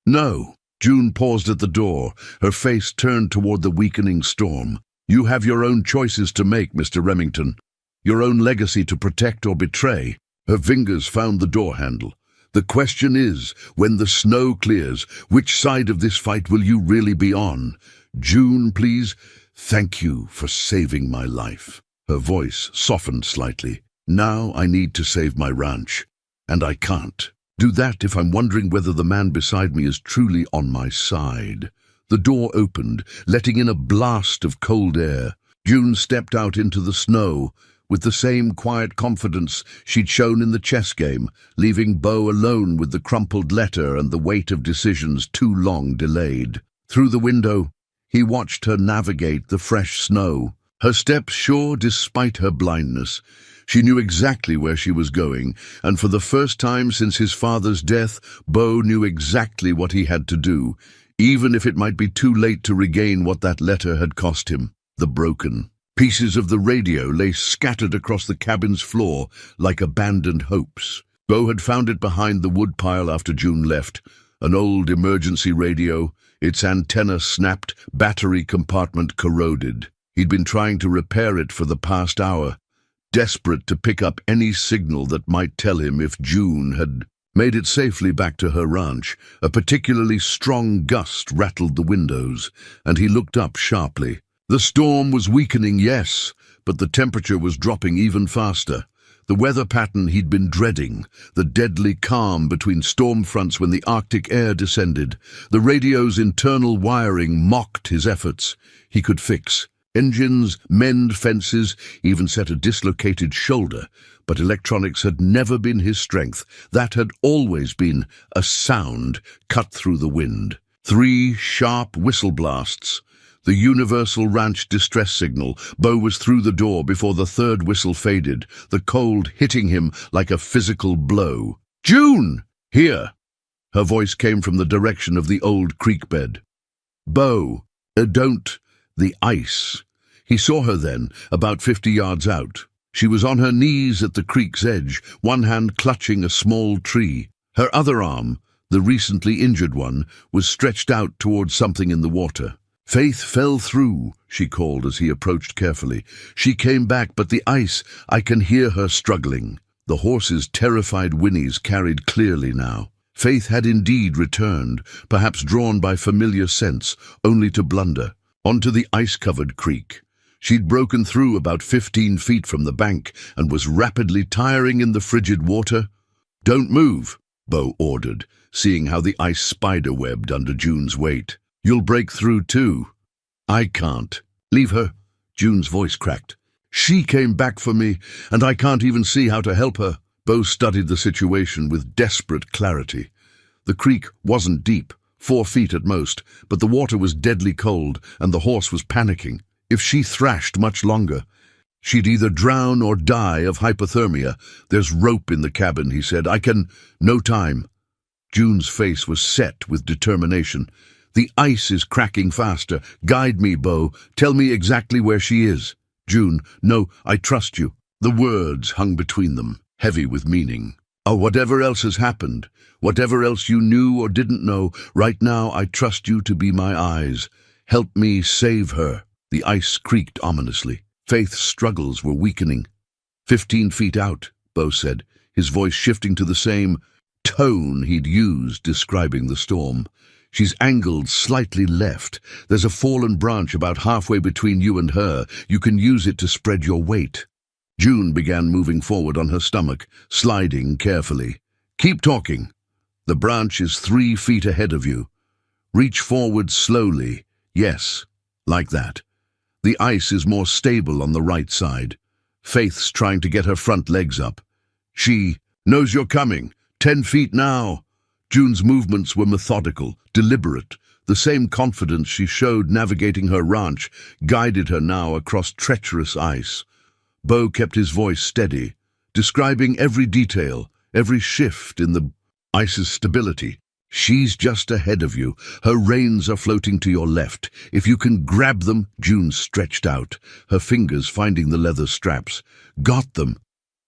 "No." June paused at the door, her face turned toward the weakening storm. "You have your own choices to make, Mr. Remington. Your own legacy to protect or betray." Her fingers found the door handle. "The question is, when the snow clears, which side of this fight will you really be on? June, please, thank you for saving my life." Her voice softened slightly. "Now I need to save my ranch, and I can't do that if I'm wondering whether the man beside me is truly on my side." The door opened, letting in a blast of cold air. June stepped out into the snow with the same quiet confidence she'd shown in the chess game, leaving Bo alone with the crumpled letter and the weight of decisions too long delayed. Through the window, he watched her navigate the fresh snow, her steps sure despite her blindness. She knew exactly where she was going, and for the first time since his father's death, Bo knew exactly what he had to do, even if it might be too late to regain what that letter had cost him. The broken pieces of the radio lay scattered across the cabin's floor like abandoned hopes. Bo had found it behind the woodpile after June left, an old emergency radio, its antenna snapped, battery compartment corroded. He'd been trying to repair it for the past hour, desperate to pick up any signal that might tell him if June had made it safely back to her ranch. A particularly strong gust rattled the windows, and he looked up sharply. The storm was weakening, yes, but the temperature was dropping even faster. The weather pattern he'd been dreading, the deadly calm between storm fronts when the Arctic air descended. The radio's internal wiring mocked his efforts. He could fix engines, mend fences, even set a dislocated shoulder, but electronics had never been his strength. That had always been a sound cut through the wind. 3 sharp whistle blasts. The universal ranch distress signal. Bo was through the door before the 3rd whistle faded, the cold hitting him like a physical blow. "June! Here!" Her voice came from the direction of the old creek bed. "Bo, don't." The ice. He saw her then, about 50 yards out. She was on her knees at the creek's edge, one hand clutching a small tree. Her other arm, the recently injured one, was stretched out towards something in the water. "Faith fell through," she called as he approached carefully. "She came back, but the ice, I can hear her struggling." The horse's terrified whinnies carried clearly now. Faith had indeed returned, perhaps drawn by familiar scents, only to blunder onto the ice-covered creek. She'd broken through about 15 feet from the bank and was rapidly tiring in the frigid water. "Don't move," Bo ordered, seeing how the ice spider-webbed under June's weight. "You'll break through too." "I can't." "Leave her." June's voice cracked. "She came back for me, and I can't even see how to help her." Bo studied the situation with desperate clarity. The creek wasn't deep, 4 feet at most, but the water was deadly cold, and the horse was panicking. If she thrashed much longer, she'd either drown or die of hypothermia. "There's rope in the cabin," he said. "I can—" "No time." June's face was set with determination. "The ice is cracking faster. Guide me, Bo. Tell me exactly where she is." "June, no, I trust you." The words hung between them, heavy with meaning. "Oh, whatever else has happened, whatever else you knew or didn't know, right now I trust you to be my eyes. Help me save her." The ice creaked ominously. Faith's struggles were weakening. 15 feet out, Bo said, his voice shifting to the same tone he'd used describing the storm. "She's angled slightly left. There's a fallen branch about halfway between you and her. You can use it to spread your weight." June began moving forward on her stomach, sliding carefully. "Keep talking. The branch is 3 feet ahead of you. Reach forward slowly. Yes, like that. The ice is more stable on the right side. Faith's trying to get her front legs up. She knows you're coming. 10 feet now." June's movements were methodical, deliberate. The same confidence she showed navigating her ranch guided her now across treacherous ice. Bo kept his voice steady, describing every detail, every shift in the ice's stability. "She's just ahead of you. Her reins are floating to your left. If you can grab them." June stretched out, her fingers finding the leather straps. "Got them.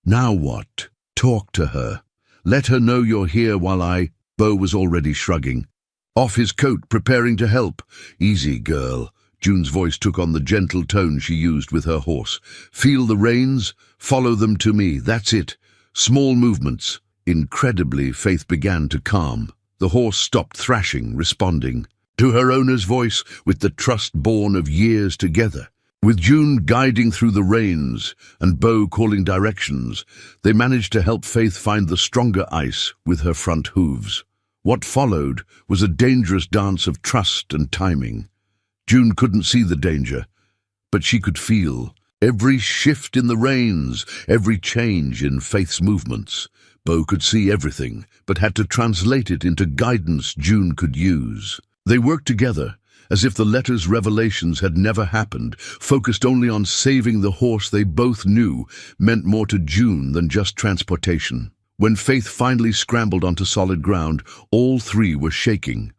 Now what? Talk to her. Let her know you're here while I—" Bo was already shrugging. Off his coat, preparing to help. "Easy, girl." June's voice took on the gentle tone she used with her horse. "Feel the reins? Follow them to me. That's it. Small movements." Incredibly, Faith began to calm. The horse stopped thrashing, responding to her owner's voice with the trust born of years together. With June guiding through the reins and Bo calling directions, they managed to help Faith find the stronger ice with her front hooves. What followed was a dangerous dance of trust and timing. June couldn't see the danger, but she could feel every shift in the reins, every change in Faith's movements. Bo could see everything, but had to translate it into guidance June could use. They worked together, as if the letter's revelations had never happened, focused only on saving the horse they both knew meant more to June than just transportation. When Faith finally scrambled onto solid ground, all three were shaking.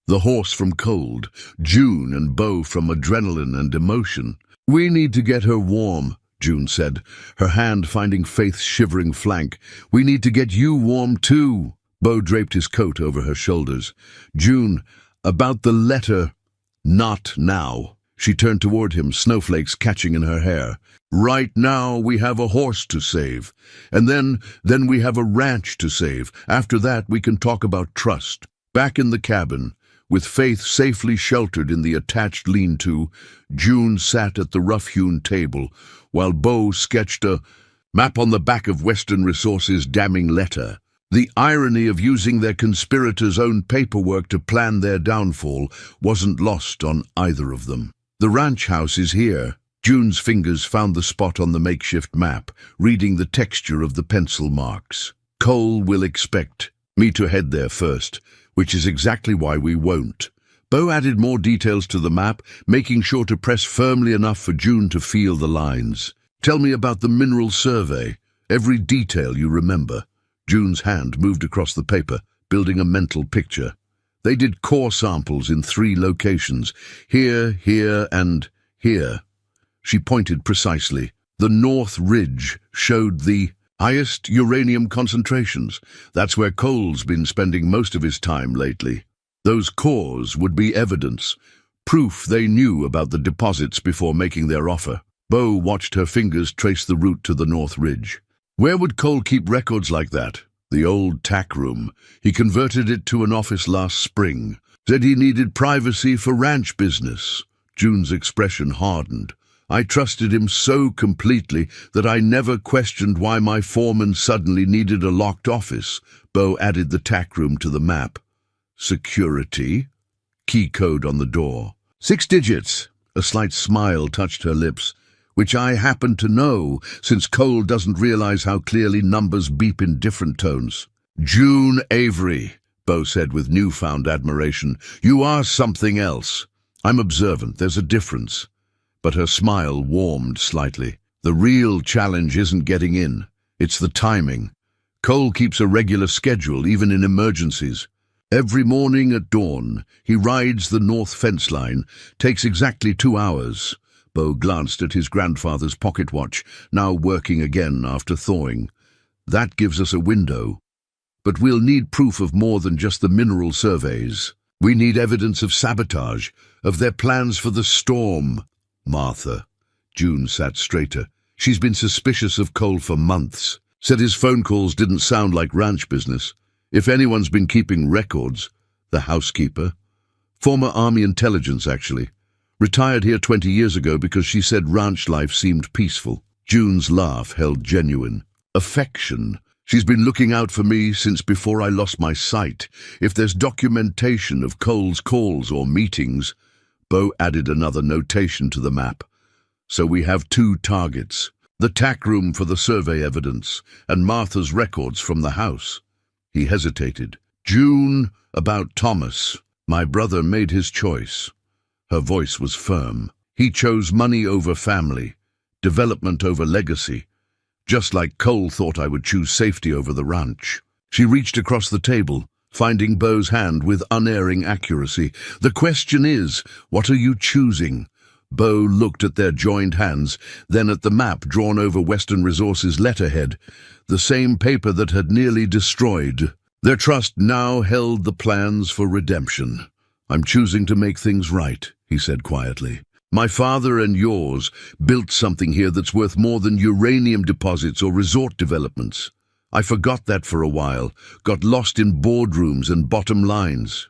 The horse from cold, June and Bo from adrenaline and emotion. "We need to get her warm," June said, her hand finding Faith's shivering flank. "We need to get you warm too." Bo draped his coat over her shoulders. "June, about the letter." "Not now." She turned toward him, snowflakes catching in her hair. "Right now we have a horse to save. And then we have a ranch to save. After that we can talk about trust." Back in the cabin, with Faith safely sheltered in the attached lean-to, June sat at the rough-hewn table, while Bo sketched a map on the back of Western Resources' damning letter. The irony of using their conspirators' own paperwork to plan their downfall wasn't lost on either of them. "The ranch house is here." June's fingers found the spot on the makeshift map, reading the texture of the pencil marks. "Cole will expect me to head there first, which is exactly why we won't." Bo added more details to the map, making sure to press firmly enough for June to feel the lines. "Tell me about the mineral survey, every detail you remember." June's hand moved across the paper, building a mental picture. "They did core samples in 3 locations, here, here, and here." She pointed precisely. "The North Ridge showed the highest uranium concentrations. That's where Cole's been spending most of his time lately. Those cores would be evidence, proof they knew about the deposits before making their offer." Bo watched her fingers trace the route to the North Ridge. "Where would Cole keep records like that?" "The old tack room. He converted it to an office last spring. Said he needed privacy for ranch business." June's expression hardened. "I trusted him so completely that I never questioned why my foreman suddenly needed a locked office." Bo added the tack room to the map. "Security?" Key code on the door. 6 digits. A slight smile touched her lips. "Which I happen to know, since Cole doesn't realize how clearly numbers beep in different tones." "June Avery," Bo said with newfound admiration. "You are something else." "I'm observant, there's a difference." But her smile warmed slightly. "The real challenge isn't getting in. It's the timing. Cole keeps a regular schedule, even in emergencies. Every morning at dawn, he rides the north fence line. Takes exactly 2 hours. Bo glanced at his grandfather's pocket watch, now working again after thawing. "That gives us a window. But we'll need proof of more than just the mineral surveys. We need evidence of sabotage, of their plans for the storm." "Martha." June sat straighter. "She's been suspicious of Cole for months. Said his phone calls didn't sound like ranch business. If anyone's been keeping records, the housekeeper. Former Army intelligence, actually. Retired here 20 years ago because she said ranch life seemed peaceful." June's laugh held genuine. "Affection. She's been looking out for me since before I lost my sight. If there's documentation of Cole's calls or meetings..." Bo added another notation to the map. "So we have 2 targets. The tack room for the survey evidence, and Martha's records from the house." He hesitated. "June, about Thomas. My brother made his choice." Her voice was firm. "He chose money over family, development over legacy, just like Cole thought I would choose safety over the ranch." She reached across the table, finding Bo's hand with unerring accuracy. "The question is, what are you choosing?" Bo looked at their joined hands, then at the map drawn over Western Resources' letterhead, the same paper that had nearly destroyed. Their trust now held the plans for redemption. "I'm choosing to make things right," he said quietly. "My father and yours built something here that's worth more than uranium deposits or resort developments. I forgot that for a while, got lost in boardrooms and bottom lines.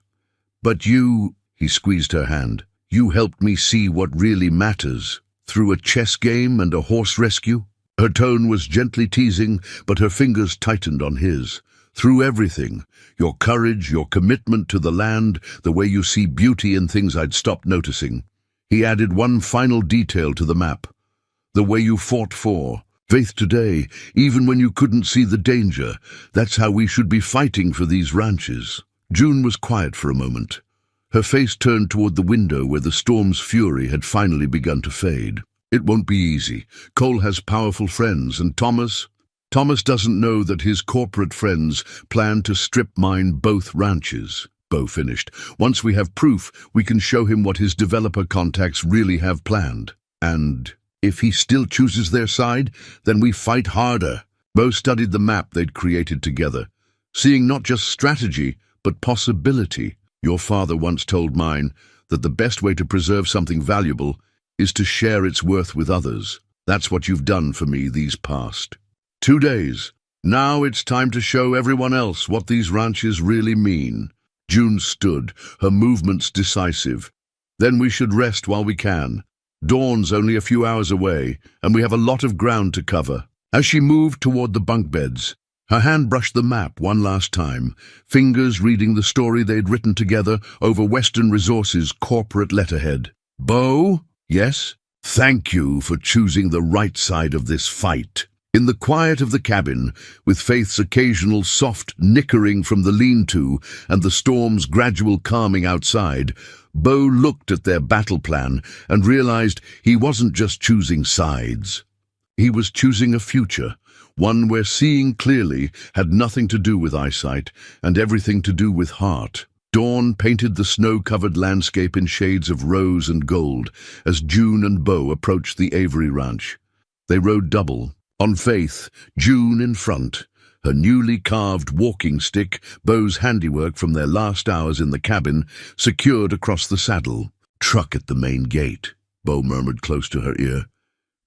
But you," he squeezed her hand, "you helped me see what really matters. Through a chess game and a horse rescue." Her tone was gently teasing, but her fingers tightened on his. "Through everything. Your courage, your commitment to the land, the way you see beauty in things I'd stopped noticing." He added one final detail to the map. "The way you fought for faith today, even when you couldn't see the danger. That's how we should be fighting for these ranches." June was quiet for a moment. Her face turned toward the window where the storm's fury had finally begun to fade. "It won't be easy. Cole has powerful friends, and Thomas doesn't know that his corporate friends plan to strip mine both ranches." Bo finished. Once we have proof, we can show him what his developer contacts really have planned. And if he still chooses their side, then we fight harder. Bo studied the map they'd created together, seeing not just strategy, but possibility. Your father once told mine that the best way to preserve something valuable is to share its worth with others. That's what you've done for me these past 2 days. Now it's time to show everyone else what these ranches really mean. June stood, her movements decisive. Then we should rest while we can. Dawn's only a few hours away, and we have a lot of ground to cover. As she moved toward the bunk beds, her hand brushed the map one last time, fingers reading the story they'd written together over Western Resources' corporate letterhead. Bo? Yes? Thank you for choosing the right side of this fight. In the quiet of the cabin, with Faith's occasional soft nickering from the lean-to and the storm's gradual calming outside, Bo looked at their battle plan and realized he wasn't just choosing sides. He was choosing a future, one where seeing clearly had nothing to do with eyesight and everything to do with heart. Dawn painted the snow-covered landscape in shades of rose and gold as June and Bo approached the Avery Ranch. They rode double. On Faith, June in front, her newly carved walking stick, Bo's handiwork from their last hours in the cabin, secured across the saddle. Truck at the main gate, Bo murmured close to her ear.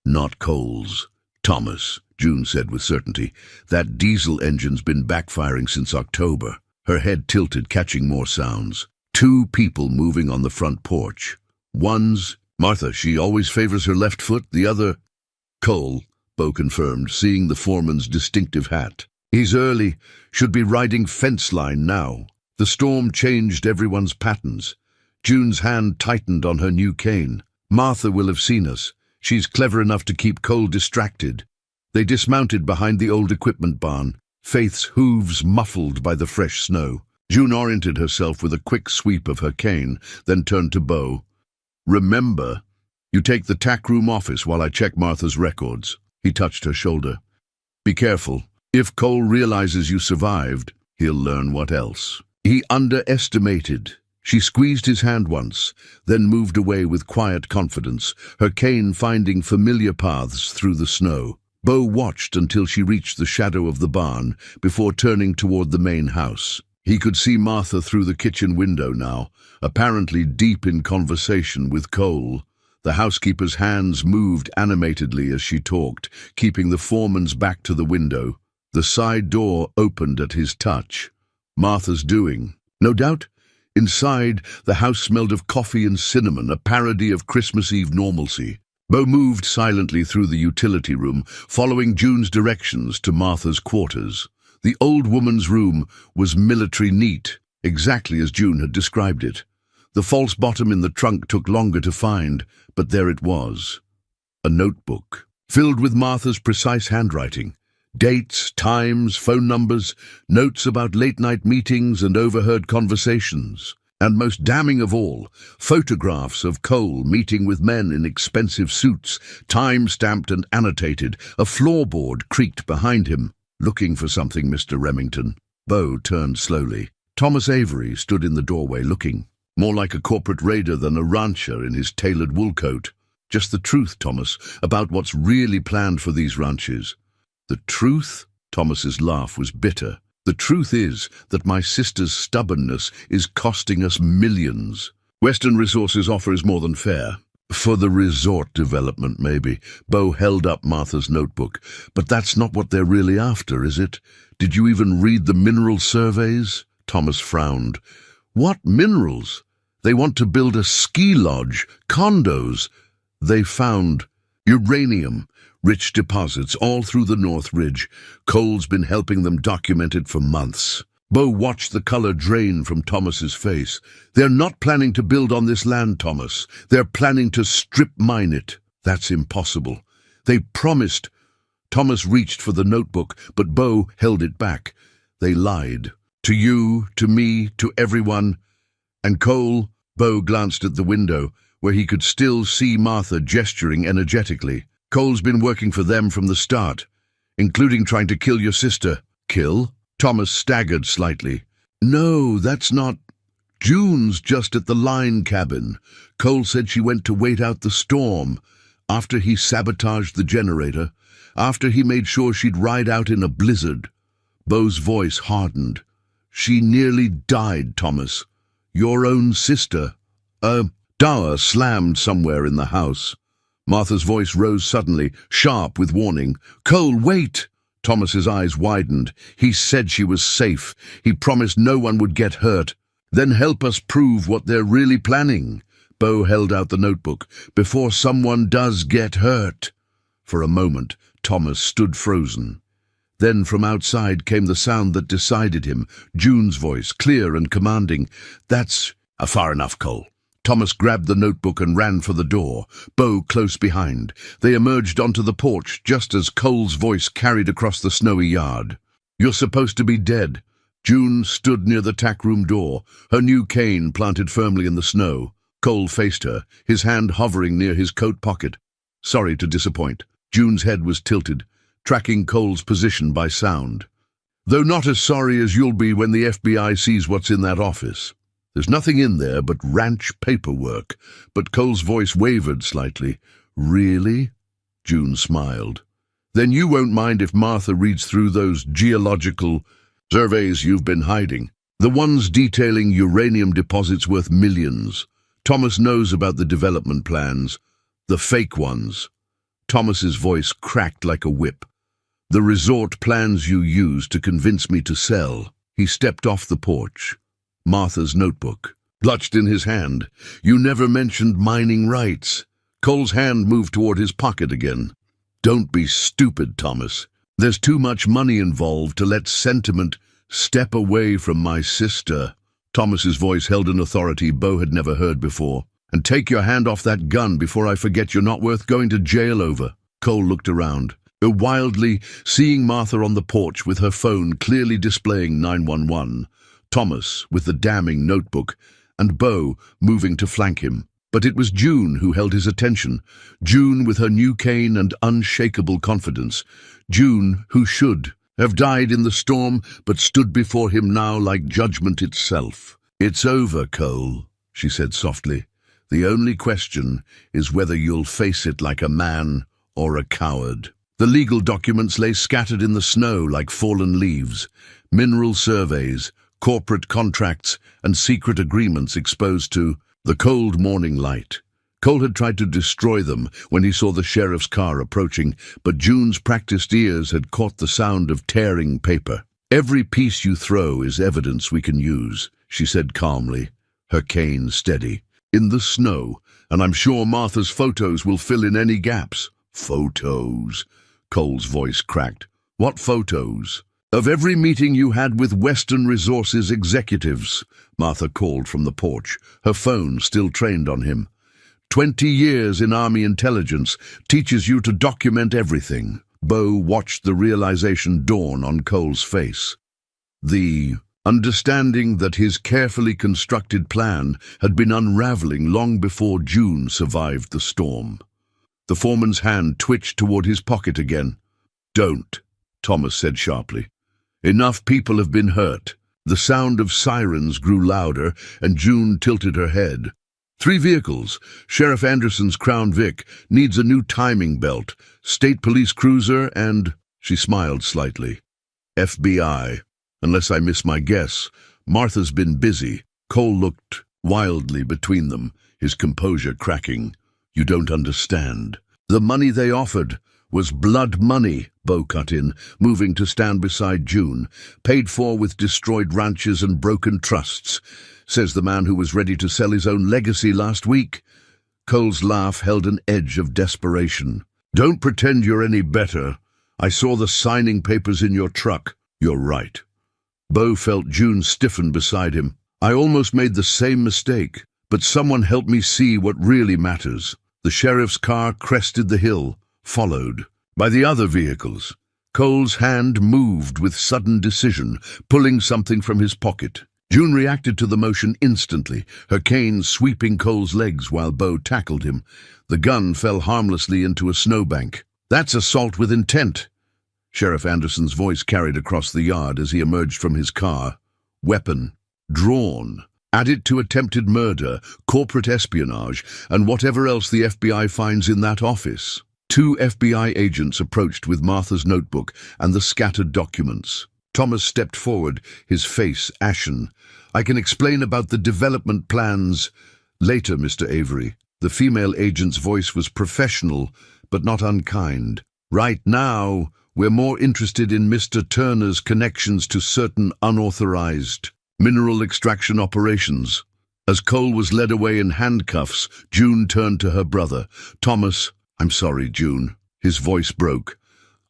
Not Cole's. Thomas, June said with certainty. That diesel engine's been backfiring since October. Her head tilted, catching more sounds. 2 people moving on the front porch. One's Martha, she always favors her left foot, the other Cole, Bo confirmed, seeing the foreman's distinctive hat. He's early, should be riding fence line now. The storm changed everyone's patterns. June's hand tightened on her new cane. Martha will have seen us. She's clever enough to keep Cole distracted. They dismounted behind the old equipment barn, Faith's hooves muffled by the fresh snow. June oriented herself with a quick sweep of her cane, then turned to Bo. Remember, you take the tack room office while I check Martha's records. He touched her shoulder. Be careful. If Cole realizes you survived, he'll learn what else. He underestimated. She squeezed his hand once, then moved away with quiet confidence, her cane finding familiar paths through the snow. Bo watched until she reached the shadow of the barn before turning toward the main house. He could see Martha through the kitchen window now, apparently deep in conversation with Cole. The housekeeper's hands moved animatedly as she talked, keeping the foreman's back to the window. The side door opened at his touch. Martha's doing. No doubt, inside, the house smelled of coffee and cinnamon, a parody of Christmas Eve normalcy. Bo moved silently through the utility room, following June's directions to Martha's quarters. The old woman's room was military neat, exactly as June had described it. The false bottom in the trunk took longer to find, but there it was. A notebook, filled with Martha's precise handwriting. Dates, times, phone numbers, notes about late-night meetings and overheard conversations. And most damning of all, photographs of Cole meeting with men in expensive suits, time-stamped and annotated. A floorboard creaked behind him. Looking for something, Mr. Remington. Bo turned slowly. Thomas Avery stood in the doorway looking. More like a corporate raider than a rancher in his tailored wool coat. Just the truth, Thomas, about what's really planned for these ranches. The truth? Thomas's laugh was bitter. The truth is that my sister's stubbornness is costing us millions. Western Resources offer is more than fair. For the resort development, maybe. Bo held up Martha's notebook. But that's not what they're really after, is it? Did you even read the mineral surveys? Thomas frowned. What minerals? They want to build a ski lodge, condos. They found uranium, rich deposits all through the North Ridge. Cole's been helping them document it for months. Bo watched the color drain from Thomas's face. They're not planning to build on this land, Thomas. They're planning to strip mine it. That's impossible. They promised. Thomas reached for the notebook, but Bo held it back. They lied. To you, to me, to everyone. And Cole? Bo glanced at the window, where he could still see Martha gesturing energetically. Cole's been working for them from the start, including trying to kill your sister. Kill? Thomas staggered slightly. No, that's not... June's just at the line cabin. Cole said she went to wait out the storm. After he sabotaged the generator. After he made sure she'd ride out in a blizzard. Beau's voice hardened. She nearly died, Thomas. Your own sister. A door slammed somewhere in the house. Martha's voice rose suddenly, sharp with warning. Cole, wait! Thomas's eyes widened. He said she was safe. He promised no one would get hurt. Then help us prove what they're really planning. Beau held out the notebook. Before someone does get hurt. For a moment, Thomas stood frozen. Then from outside came the sound that decided him. June's voice, clear and commanding. That's far enough, Cole. Thomas grabbed the notebook and ran for the door, Beau close behind. They emerged onto the porch just as Cole's voice carried across the snowy yard. You're supposed to be dead. June stood near the tack room door, her new cane planted firmly in the snow. Cole faced her, his hand hovering near his coat pocket. Sorry to disappoint. June's head was tilted, tracking Cole's position by sound. Though not as sorry as you'll be when the FBI sees what's in that office. There's nothing in there but ranch paperwork, but Cole's voice wavered slightly. Really? June smiled. Then you won't mind if Martha reads through those geological surveys you've been hiding, the ones detailing uranium deposits worth millions. Thomas knows about the development plans, the fake ones. Thomas's voice cracked like a whip. The resort plans you used to convince me to sell. He stepped off the porch. Martha's notebook, clutched in his hand. You never mentioned mining rights. Cole's hand moved toward his pocket again. Don't be stupid, Thomas. There's too much money involved to let sentiment step away from my sister. Thomas's voice held an authority Beau had never heard before. And take your hand off that gun before I forget you're not worth going to jail over. Cole looked around, wildly seeing Martha on the porch with her phone clearly displaying 911. Thomas with the damning notebook, and Beau moving to flank him. But it was June who held his attention. June with her new cane and unshakable confidence. June who should have died in the storm, but stood before him now like judgment itself. It's over, Cole, she said softly. The only question is whether you'll face it like a man or a coward. The legal documents lay scattered in the snow like fallen leaves. Mineral surveys, corporate contracts, and secret agreements exposed to the cold morning light. Cole had tried to destroy them when he saw the sheriff's car approaching, but June's practiced ears had caught the sound of tearing paper. Every piece you throw is evidence we can use, she said calmly, her cane steady. In the snow, and I'm sure Martha's photos will fill in any gaps. Photos, Cole's voice cracked. What photos? Of every meeting you had with Western Resources executives, Martha called from the porch, her phone still trained on him. 20 years in Army intelligence teaches you to document everything. Beau watched the realization dawn on Cole's face. The understanding that his carefully constructed plan had been unraveling long before June survived the storm. The foreman's hand twitched toward his pocket again. Don't, Thomas said sharply. Enough people have been hurt. The sound of sirens grew louder, and June tilted her head. 3 vehicles. Sheriff Anderson's Crown Vic needs a new timing belt. State Police cruiser and, she smiled slightly, FBI. Unless I miss my guess, Martha's been busy. Cole looked wildly between them, his composure cracking. You don't understand. The money they offered was blood money, Beau cut in, moving to stand beside June, paid for with destroyed ranches and broken trusts, says the man who was ready to sell his own legacy last week. Cole's laugh held an edge of desperation. Don't pretend you're any better. I saw the signing papers in your truck. You're right. Beau felt June stiffen beside him. I almost made the same mistake, but someone helped me see what really matters. The sheriff's car crested the hill, followed by the other vehicles. Cole's hand moved with sudden decision, pulling something from his pocket. June reacted to the motion instantly, her cane sweeping Cole's legs while Beau tackled him. The gun fell harmlessly into a snowbank. That's assault with intent. Sheriff Anderson's voice carried across the yard as he emerged from his car. Weapon drawn. Add it to attempted murder, corporate espionage, and whatever else the FBI finds in that office. 2 FBI agents approached with Martha's notebook and the scattered documents. Thomas stepped forward, his face ashen. "I can explain about the development plans later, Mr. Avery." The female agent's voice was professional, but not unkind. "Right now, we're more interested in Mr. Turner's connections to certain unauthorized mineral extraction operations." As Cole was led away in handcuffs, June turned to her brother. "Thomas, I'm sorry, June." His voice broke.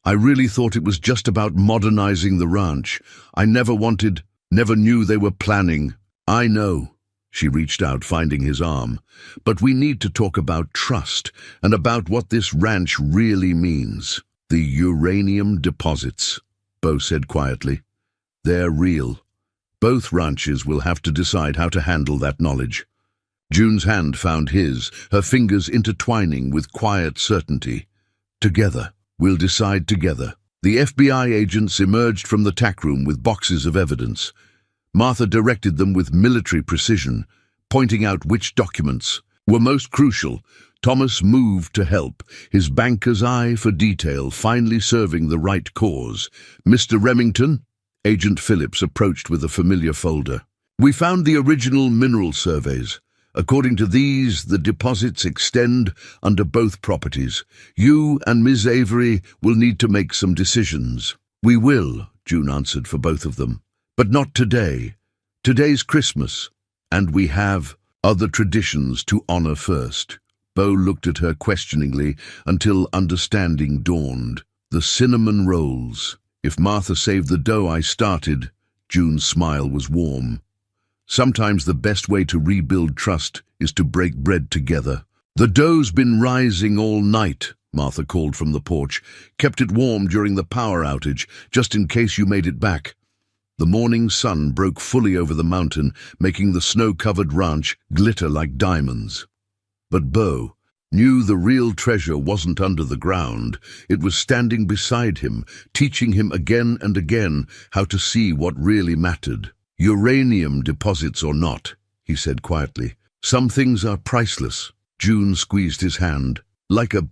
"I really thought it was just about modernizing the ranch. I never knew they were planning." "I know." She reached out, finding his arm. "But we need to talk about trust and about what this ranch really means." "The uranium deposits," Bo said quietly. "They're real. Both ranches will have to decide how to handle that knowledge." June's hand found his, her fingers intertwining with quiet certainty. "Together. We'll decide together." The FBI agents emerged from the tack room with boxes of evidence. Martha directed them with military precision, pointing out which documents were most crucial. Thomas moved to help, his banker's eye for detail finally serving the right cause. "Mr. Remington?" Agent Phillips approached with a familiar folder. "We found the original mineral surveys. According to these, the deposits extend under both properties. You and Ms. Avery will need to make some decisions." "We will," June answered for both of them. "But not today. Today's Christmas, and we have other traditions to honor first." Bo looked at her questioningly until understanding dawned. "The cinnamon rolls. If Martha saved the dough I started," June's smile was warm. "Sometimes the best way to rebuild trust is to break bread together." "The dough's been rising all night," Martha called from the porch. "Kept it warm during the power outage, just in case you made it back." The morning sun broke fully over the mountain, making the snow-covered ranch glitter like diamonds. But Bo knew the real treasure wasn't under the ground. It was standing beside him, teaching him again and again how to see what really mattered. "Uranium deposits or not," he said quietly, "some things are priceless." June squeezed his hand. "Like a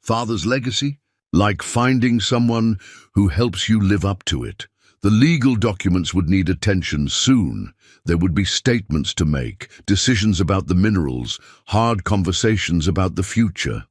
father's legacy? Like finding someone who helps you live up to it. The legal documents would need attention soon. There would be statements to make, decisions about the minerals, hard conversations about the future.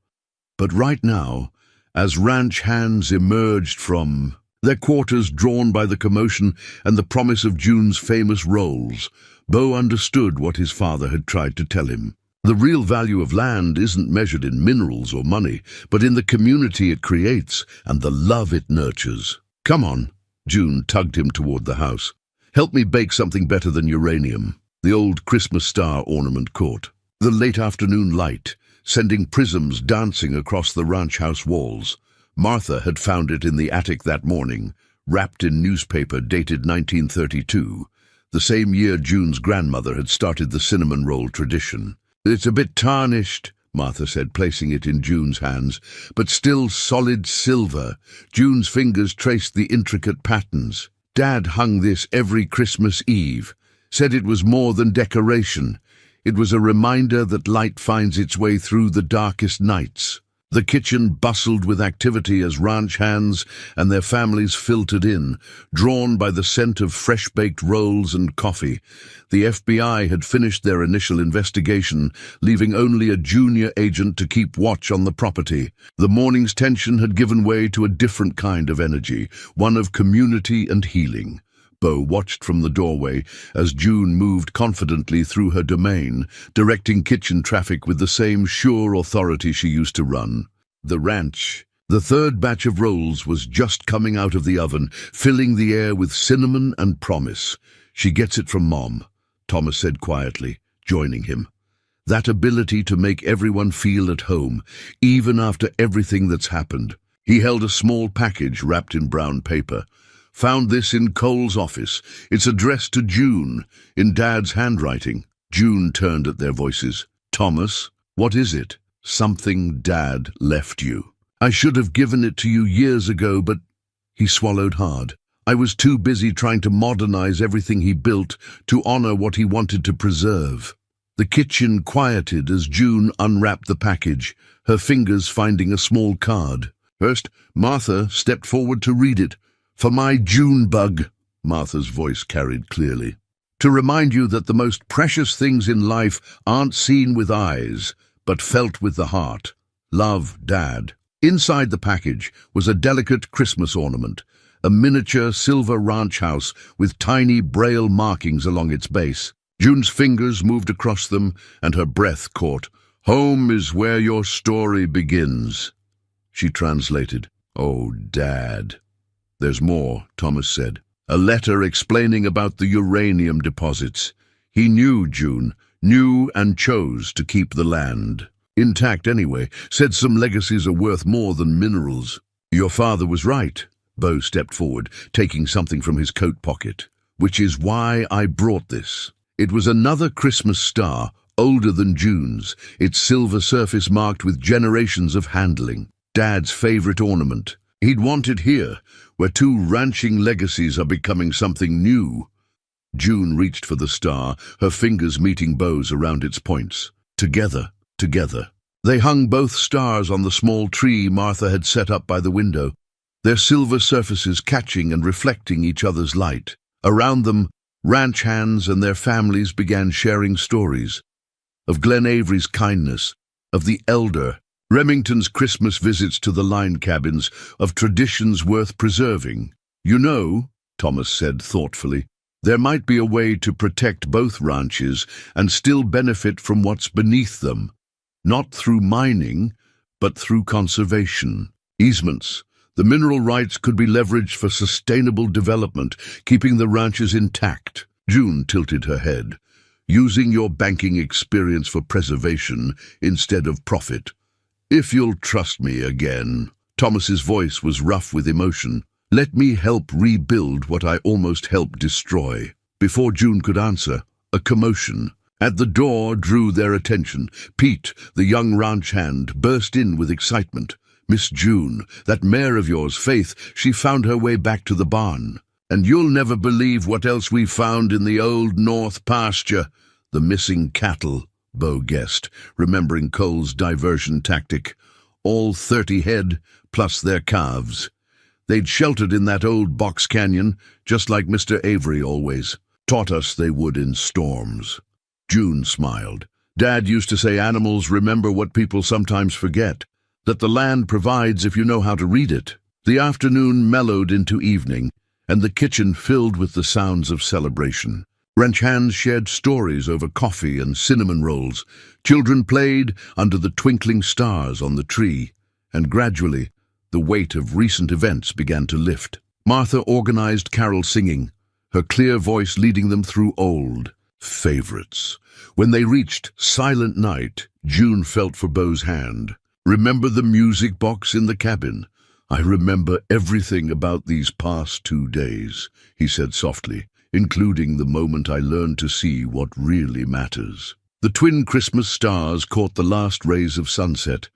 But right now, as ranch hands emerged from their quarters drawn by the commotion and the promise of June's famous rolls, Bo understood what his father had tried to tell him. The real value of land isn't measured in minerals or money, but in the community it creates and the love it nurtures. "Come on." June tugged him toward the house. "Help me bake something better than uranium." The old Christmas star ornament caught the late afternoon light, sending prisms dancing across the ranch house walls. Martha had found it in the attic that morning, wrapped in newspaper dated 1932, the same year June's grandmother had started the cinnamon roll tradition. "It's a bit tarnished," Martha said, placing it in June's hands, "but still solid silver." June's fingers traced the intricate patterns. "Dad hung this every Christmas Eve, said it was more than decoration. It was a reminder that light finds its way through the darkest nights." The kitchen bustled with activity as ranch hands and their families filtered in, drawn by the scent of fresh-baked rolls and coffee. The FBI had finished their initial investigation, leaving only a junior agent to keep watch on the property. The morning's tension had given way to a different kind of energy, one of community and healing. Bo watched from the doorway as June moved confidently through her domain, directing kitchen traffic with the same sure authority she used to run. The ranch. The third batch of rolls was just coming out of the oven, filling the air with cinnamon and promise. "She gets it from Mom," Thomas said quietly, joining him. "That ability to make everyone feel at home, even after everything that's happened." He held a small package wrapped in brown paper. "Found this in Cole's office. It's addressed to June, in Dad's handwriting." June turned at their voices. "Thomas, what is it?" "Something Dad left you. I should have given it to you years ago, but..." He swallowed hard. I was too busy trying to modernize everything he built to honor what he wanted to preserve. The kitchen quieted as June unwrapped the package, her fingers finding a small card. First, Martha stepped forward to read it. "For my June bug," Martha's voice carried clearly. "To remind you that the most precious things in life aren't seen with eyes, but felt with the heart. Love, Dad." Inside the package was a delicate Christmas ornament, a miniature silver ranch house with tiny braille markings along its base. June's fingers moved across them, and her breath caught. "Home is where your story begins." She translated. "Oh, Dad." "There's more," Thomas said. "A letter explaining about the uranium deposits. He knew June, knew and chose to keep the land. Intact anyway, said some legacies are worth more than minerals." "Your father was right." Bo stepped forward, taking something from his coat pocket. "Which is why I brought this." It was another Christmas star, older than June's, its silver surface marked with generations of handling. Dad's favorite ornament. He'd want it here, where two ranching legacies are becoming something new. June reached for the star, her fingers meeting Bo's around its points. Together. They hung both stars on the small tree Martha had set up by the window, their silver surfaces catching and reflecting each other's light. Around them, ranch hands and their families began sharing stories of Glen Avery's kindness, of the elder, Remington's Christmas visits to the line cabins, of traditions worth preserving. "You know," Thomas said thoughtfully, "there might be a way to protect both ranches and still benefit from what's beneath them. Not through mining, but through conservation. Easements. The mineral rights could be leveraged for sustainable development, keeping the ranches intact." June tilted her head. "Using your banking experience for preservation instead of profit. If you'll trust me again." Thomas's voice was rough with emotion. "Let me help rebuild what I almost helped destroy." Before June could answer, a commotion at the door drew their attention. Pete, the young ranch hand, burst in with excitement. "Miss June, that mare of yours, Faith, she found her way back to the barn. And you'll never believe what else we found in the old north pasture." "The missing cattle," Bo guessed, remembering Cole's diversion tactic. "All 30 head, plus their calves. They'd sheltered in that old box canyon, just like Mr. Avery always. Taught us they would in storms." June smiled. "Dad used to say animals remember what people sometimes forget, that the land provides if you know how to read it." The afternoon mellowed into evening, and the kitchen filled with the sounds of celebration. Ranch hands shared stories over coffee and cinnamon rolls. Children played under the twinkling stars on the tree, and gradually the weight of recent events began to lift. Martha organized carol singing, her clear voice leading them through old favorites. When they reached Silent Night, June felt for Bo's hand. "Remember the music box in the cabin? I remember everything about these past 2 days," he said softly, "including the moment I learned to see what really matters." The twin Christmas stars caught the last rays of sunset,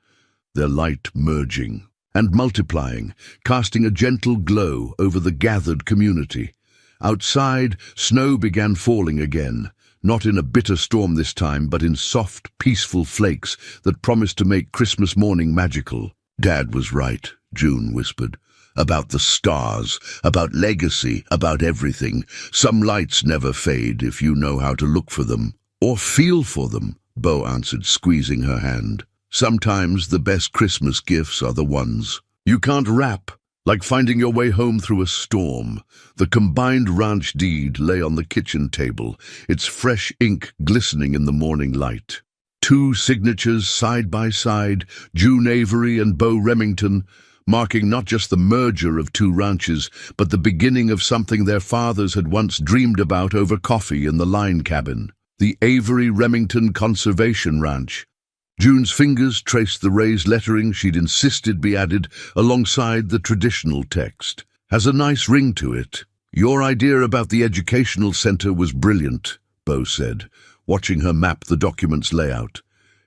their light merging and multiplying, casting a gentle glow over the gathered community. Outside, snow began falling again, not in a bitter storm this time, but in soft, peaceful flakes that promised to make Christmas morning magical. "Dad was right," June whispered. "About the stars, about legacy, about everything. Some lights never fade if you know how to look for them. Or feel for them," Bo answered, squeezing her hand. "Sometimes the best Christmas gifts are the ones you can't wrap, like finding your way home through a storm." The combined ranch deed lay on the kitchen table, its fresh ink glistening in the morning light. 2 signatures side by side, June Avery and Bo Remington, marking not just the merger of 2 ranches, but the beginning of something their fathers had once dreamed about over coffee in the line cabin. The Avery Remington Conservation Ranch. June's fingers traced the raised lettering she'd insisted be added alongside the traditional text. "Has a nice ring to it." "Your idea about the educational center was brilliant," Bo said, watching her map the document's layout.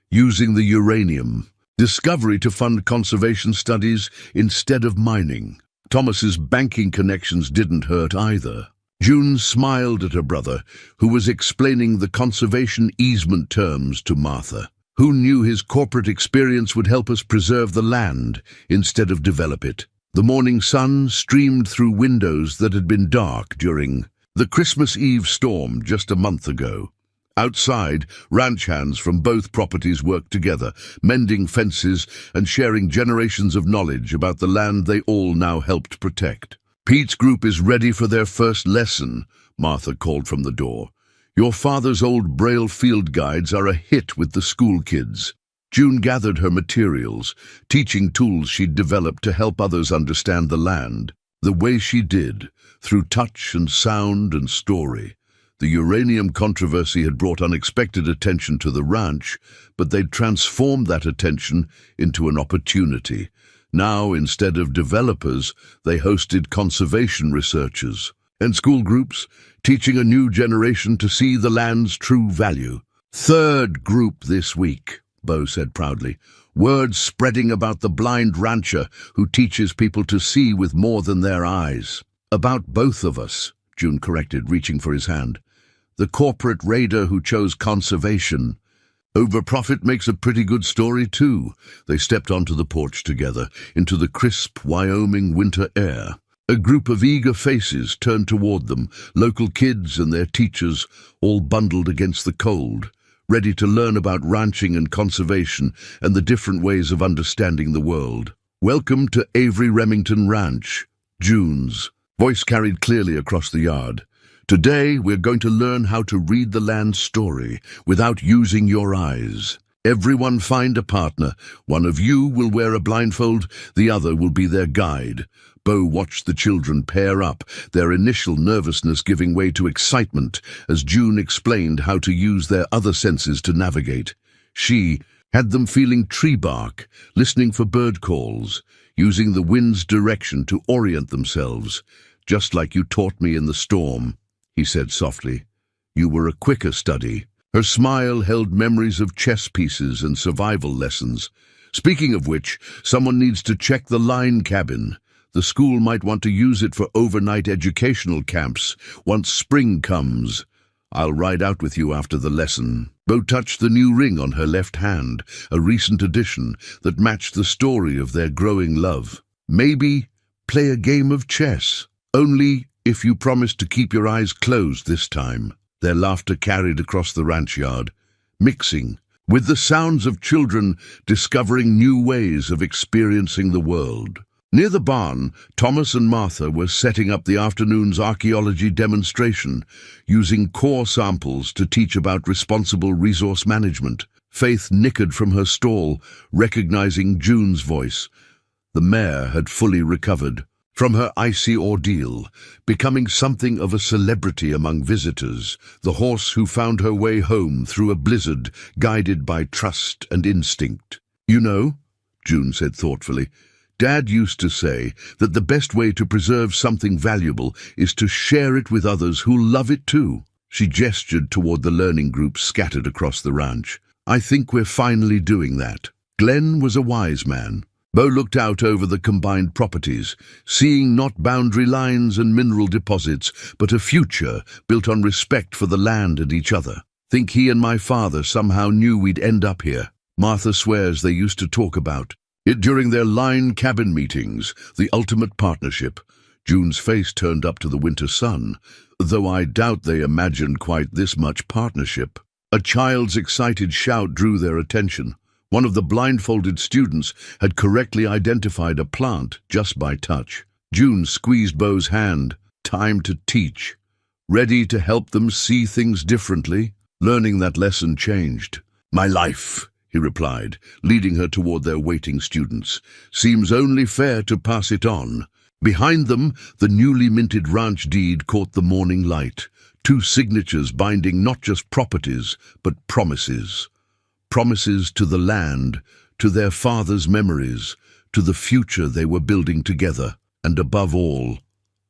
"Using the uranium discovery to fund conservation studies instead of mining." Thomas's banking connections didn't hurt either. June smiled at her brother, who was explaining the conservation easement terms to Martha. Who knew his corporate experience would help us preserve the land instead of develop it? The morning sun streamed through windows that had been dark during the Christmas Eve storm just a month ago. Outside, ranch hands from both properties worked together, mending fences and sharing generations of knowledge about the land they all now helped protect. "Pete's group is ready for their first lesson," Martha called from the door. "Your father's old Braille field guides are a hit with the school kids." June gathered her materials, teaching tools she'd developed to help others understand the land, the way she did, through touch and sound and story. The uranium controversy had brought unexpected attention to the ranch, but they'd transformed that attention into an opportunity. Now, instead of developers, they hosted conservation researchers and school groups, teaching a new generation to see the land's true value. "Third group this week," Bo said proudly. "Word spreading about the blind rancher who teaches people to see with more than their eyes." "About both of us," June corrected, reaching for his hand. "The corporate raider who chose conservation. Over-profit makes a pretty good story too." They stepped onto the porch together, into the crisp Wyoming winter air. A group of eager faces turned toward them, local kids and their teachers, all bundled against the cold, ready to learn about ranching and conservation and the different ways of understanding the world. "Welcome to Avery Remington Ranch," June's voice carried clearly across the yard. "Today we're going to learn how to read the land's story without using your eyes. Everyone find a partner. One of you will wear a blindfold, the other will be their guide." Bo watched the children pair up, their initial nervousness giving way to excitement as June explained how to use their other senses to navigate. She had them feeling tree bark, listening for bird calls, using the wind's direction to orient themselves. "Just like you taught me in the storm," he said softly. "You were a quicker study." Her smile held memories of chess pieces and survival lessons. "Speaking of which, someone needs to check the line cabin. The school might want to use it for overnight educational camps once spring comes. I'll ride out with you after the lesson." Bo touched the new ring on her left hand, a recent addition that matched the story of their growing love. "Maybe play a game of chess. Only if you promise to keep your eyes closed this time." Their laughter carried across the ranch yard, mixing with the sounds of children discovering new ways of experiencing the world. Near the barn, Thomas and Martha were setting up the afternoon's archaeology demonstration, using core samples to teach about responsible resource management. Faith nickered from her stall, recognizing June's voice. The mare had fully recovered from her icy ordeal, becoming something of a celebrity among visitors, the horse who found her way home through a blizzard, guided by trust and instinct. "You know," June said thoughtfully, "Dad used to say that the best way to preserve something valuable is to share it with others who love it too." She gestured toward the learning groups scattered across the ranch. "I think we're finally doing that." Glenn was a wise man. Bo looked out over the combined properties, seeing not boundary lines and mineral deposits, but a future built on respect for the land and each other. "Think he and my father somehow knew we'd end up here." Martha swears they used to talk about it during their line cabin meetings, the ultimate partnership. June's face turned up to the winter sun, though I doubt they imagined quite this much partnership. A child's excited shout drew their attention. One of the blindfolded students had correctly identified a plant just by touch. June squeezed Bo's hand. Time to teach. Ready to help them see things differently? Learning that lesson changed. "My life," he replied, leading her toward their waiting students. "Seems only fair to pass it on." Behind them, the newly minted ranch deed caught the morning light, 2 signatures binding not just properties, but promises. Promises to the land, to their father's memories, to the future they were building together, and above all,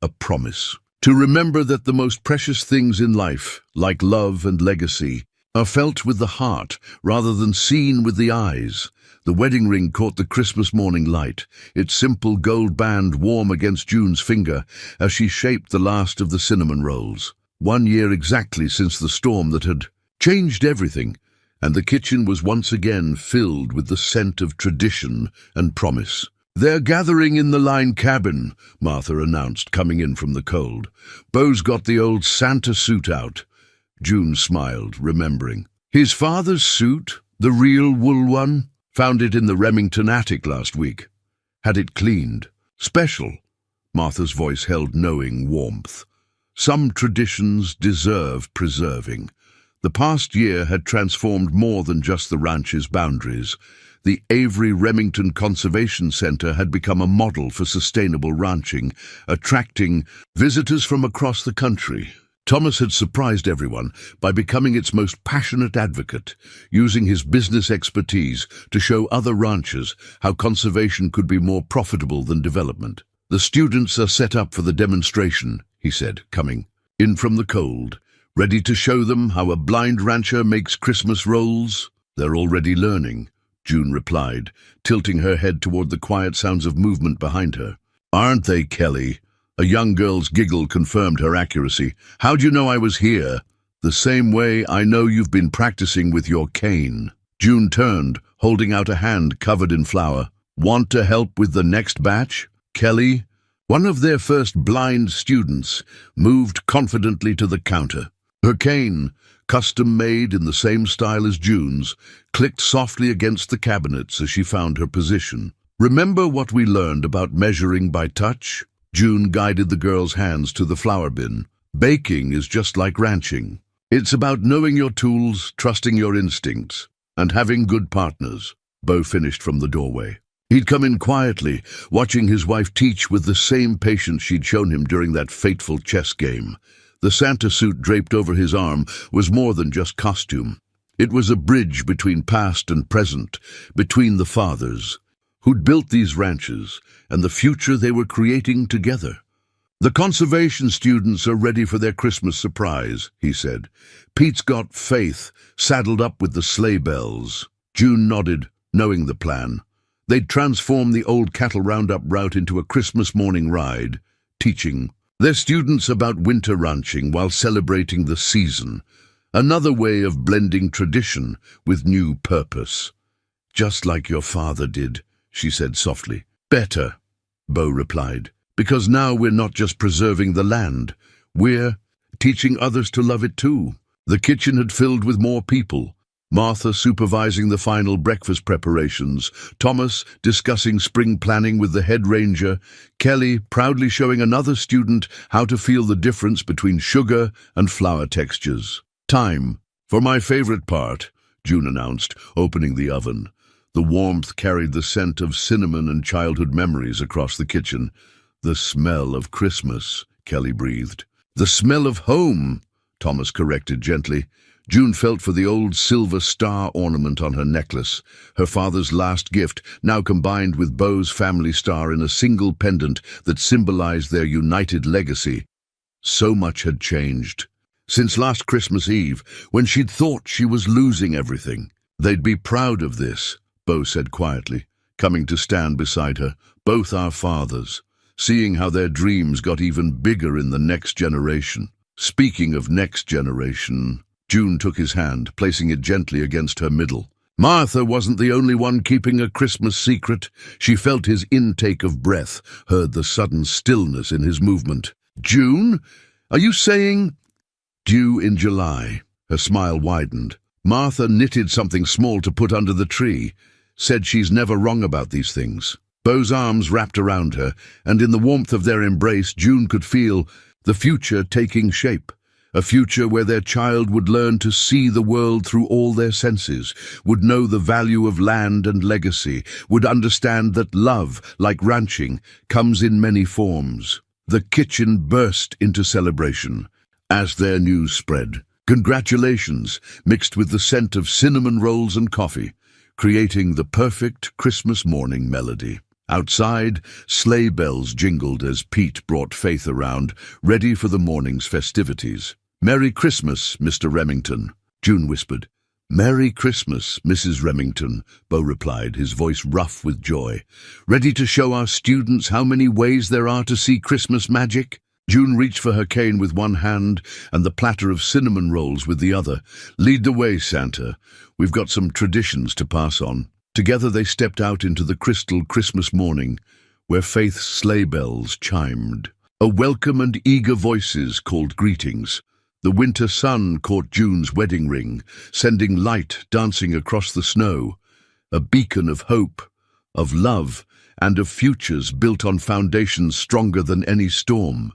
a promise. To remember that the most precious things in life, like love and legacy, are felt with the heart rather than seen with the eyes. The wedding ring caught the Christmas morning light, its simple gold band warm against June's finger as she shaped the last of the cinnamon rolls. 1 year exactly since the storm that had changed everything, and the kitchen was once again filled with the scent of tradition and promise. "They're gathering in the line cabin," Martha announced, coming in from the cold. "Beau's got the old Santa suit out." June smiled, remembering. "His father's suit? The real wool one? Found it in the Remington attic last week. Had it cleaned. Special." Martha's voice held knowing warmth. Some traditions deserve preserving. The past year had transformed more than just the ranch's boundaries. The Avery Remington Conservation Center had become a model for sustainable ranching, attracting visitors from across the country. Thomas had surprised everyone by becoming its most passionate advocate, using his business expertise to show other ranchers how conservation could be more profitable than development. "The students are set up for the demonstration," he said, coming in from the cold. "Ready to show them how a blind rancher makes Christmas rolls?" "They're already learning," June replied, tilting her head toward the quiet sounds of movement behind her. "Aren't they, Kelly?" A young girl's giggle confirmed her accuracy. "How'd you know I was here?" "The same way I know you've been practicing with your cane." June turned, holding out a hand covered in flour. "Want to help with the next batch?" Kelly, one of their first blind students, moved confidently to the counter. Her cane, custom-made in the same style as June's, clicked softly against the cabinets as she found her position. "Remember what we learned about measuring by touch?" June guided the girl's hands to the flour bin. "Baking is just like ranching. It's about knowing your tools, trusting your instincts, and having good partners." Beau finished from the doorway. He'd come in quietly, watching his wife teach with the same patience she'd shown him during that fateful chess game. The Santa suit draped over his arm was more than just costume. It was a bridge between past and present, between the fathers who'd built these ranches and the future they were creating together. "The conservation students are ready for their Christmas surprise," he said. "Pete's got Faith saddled up with the sleigh bells." June nodded, knowing the plan. They'd transform the old cattle roundup route into a Christmas morning ride, teaching their students about winter ranching while celebrating the season. Another way of blending tradition with new purpose. "Just like your father did," she said softly. "Better," Beau replied, "because now we're not just preserving the land, we're teaching others to love it too." The kitchen had filled with more people. Martha supervising the final breakfast preparations, Thomas discussing spring planning with the head ranger, Kelly proudly showing another student how to feel the difference between sugar and flour textures. "Time for my favorite part," June announced, opening the oven. The warmth carried the scent of cinnamon and childhood memories across the kitchen. "The smell of Christmas," Kelly breathed. "The smell of home," Thomas corrected gently. June felt for the old silver star ornament on her necklace, her father's last gift, now combined with Beau's family star in a single pendant that symbolized their united legacy. So much had changed. Since last Christmas Eve, when she'd thought she was losing everything. "They'd be proud of this," Beau said quietly, coming to stand beside her. "Both our fathers, seeing how their dreams got even bigger in the next generation." Speaking of next generation, June took his hand, placing it gently against her middle. Martha wasn't the only one keeping a Christmas secret. She felt his intake of breath, heard the sudden stillness in his movement. "June, are you saying—" "Due in July." Her smile widened. "Martha knitted something small to put under the tree. Said she's never wrong about these things." Beau's arms wrapped around her, and in the warmth of their embrace, June could feel the future taking shape. A future where their child would learn to see the world through all their senses, would know the value of land and legacy, would understand that love, like ranching, comes in many forms. The kitchen burst into celebration as their news spread. Congratulations, mixed with the scent of cinnamon rolls and coffee, creating the perfect Christmas morning melody. Outside, sleigh bells jingled as Pete brought Faith around, ready for the morning's festivities. "Merry Christmas, Mr. Remington." June whispered. "Merry Christmas, Mrs. Remington," Bo replied, his voice rough with joy. "Ready to show our students how many ways there are to see Christmas magic?" June reached for her cane with one hand and the platter of cinnamon rolls with the other. "Lead the way, Santa. We've got some traditions to pass on." Together they stepped out into the crystal Christmas morning, where Faith's sleigh bells chimed. A welcome and eager voices called greetings. The winter sun caught June's wedding ring, sending light dancing across the snow, a beacon of hope, of love, and of futures built on foundations stronger than any storm.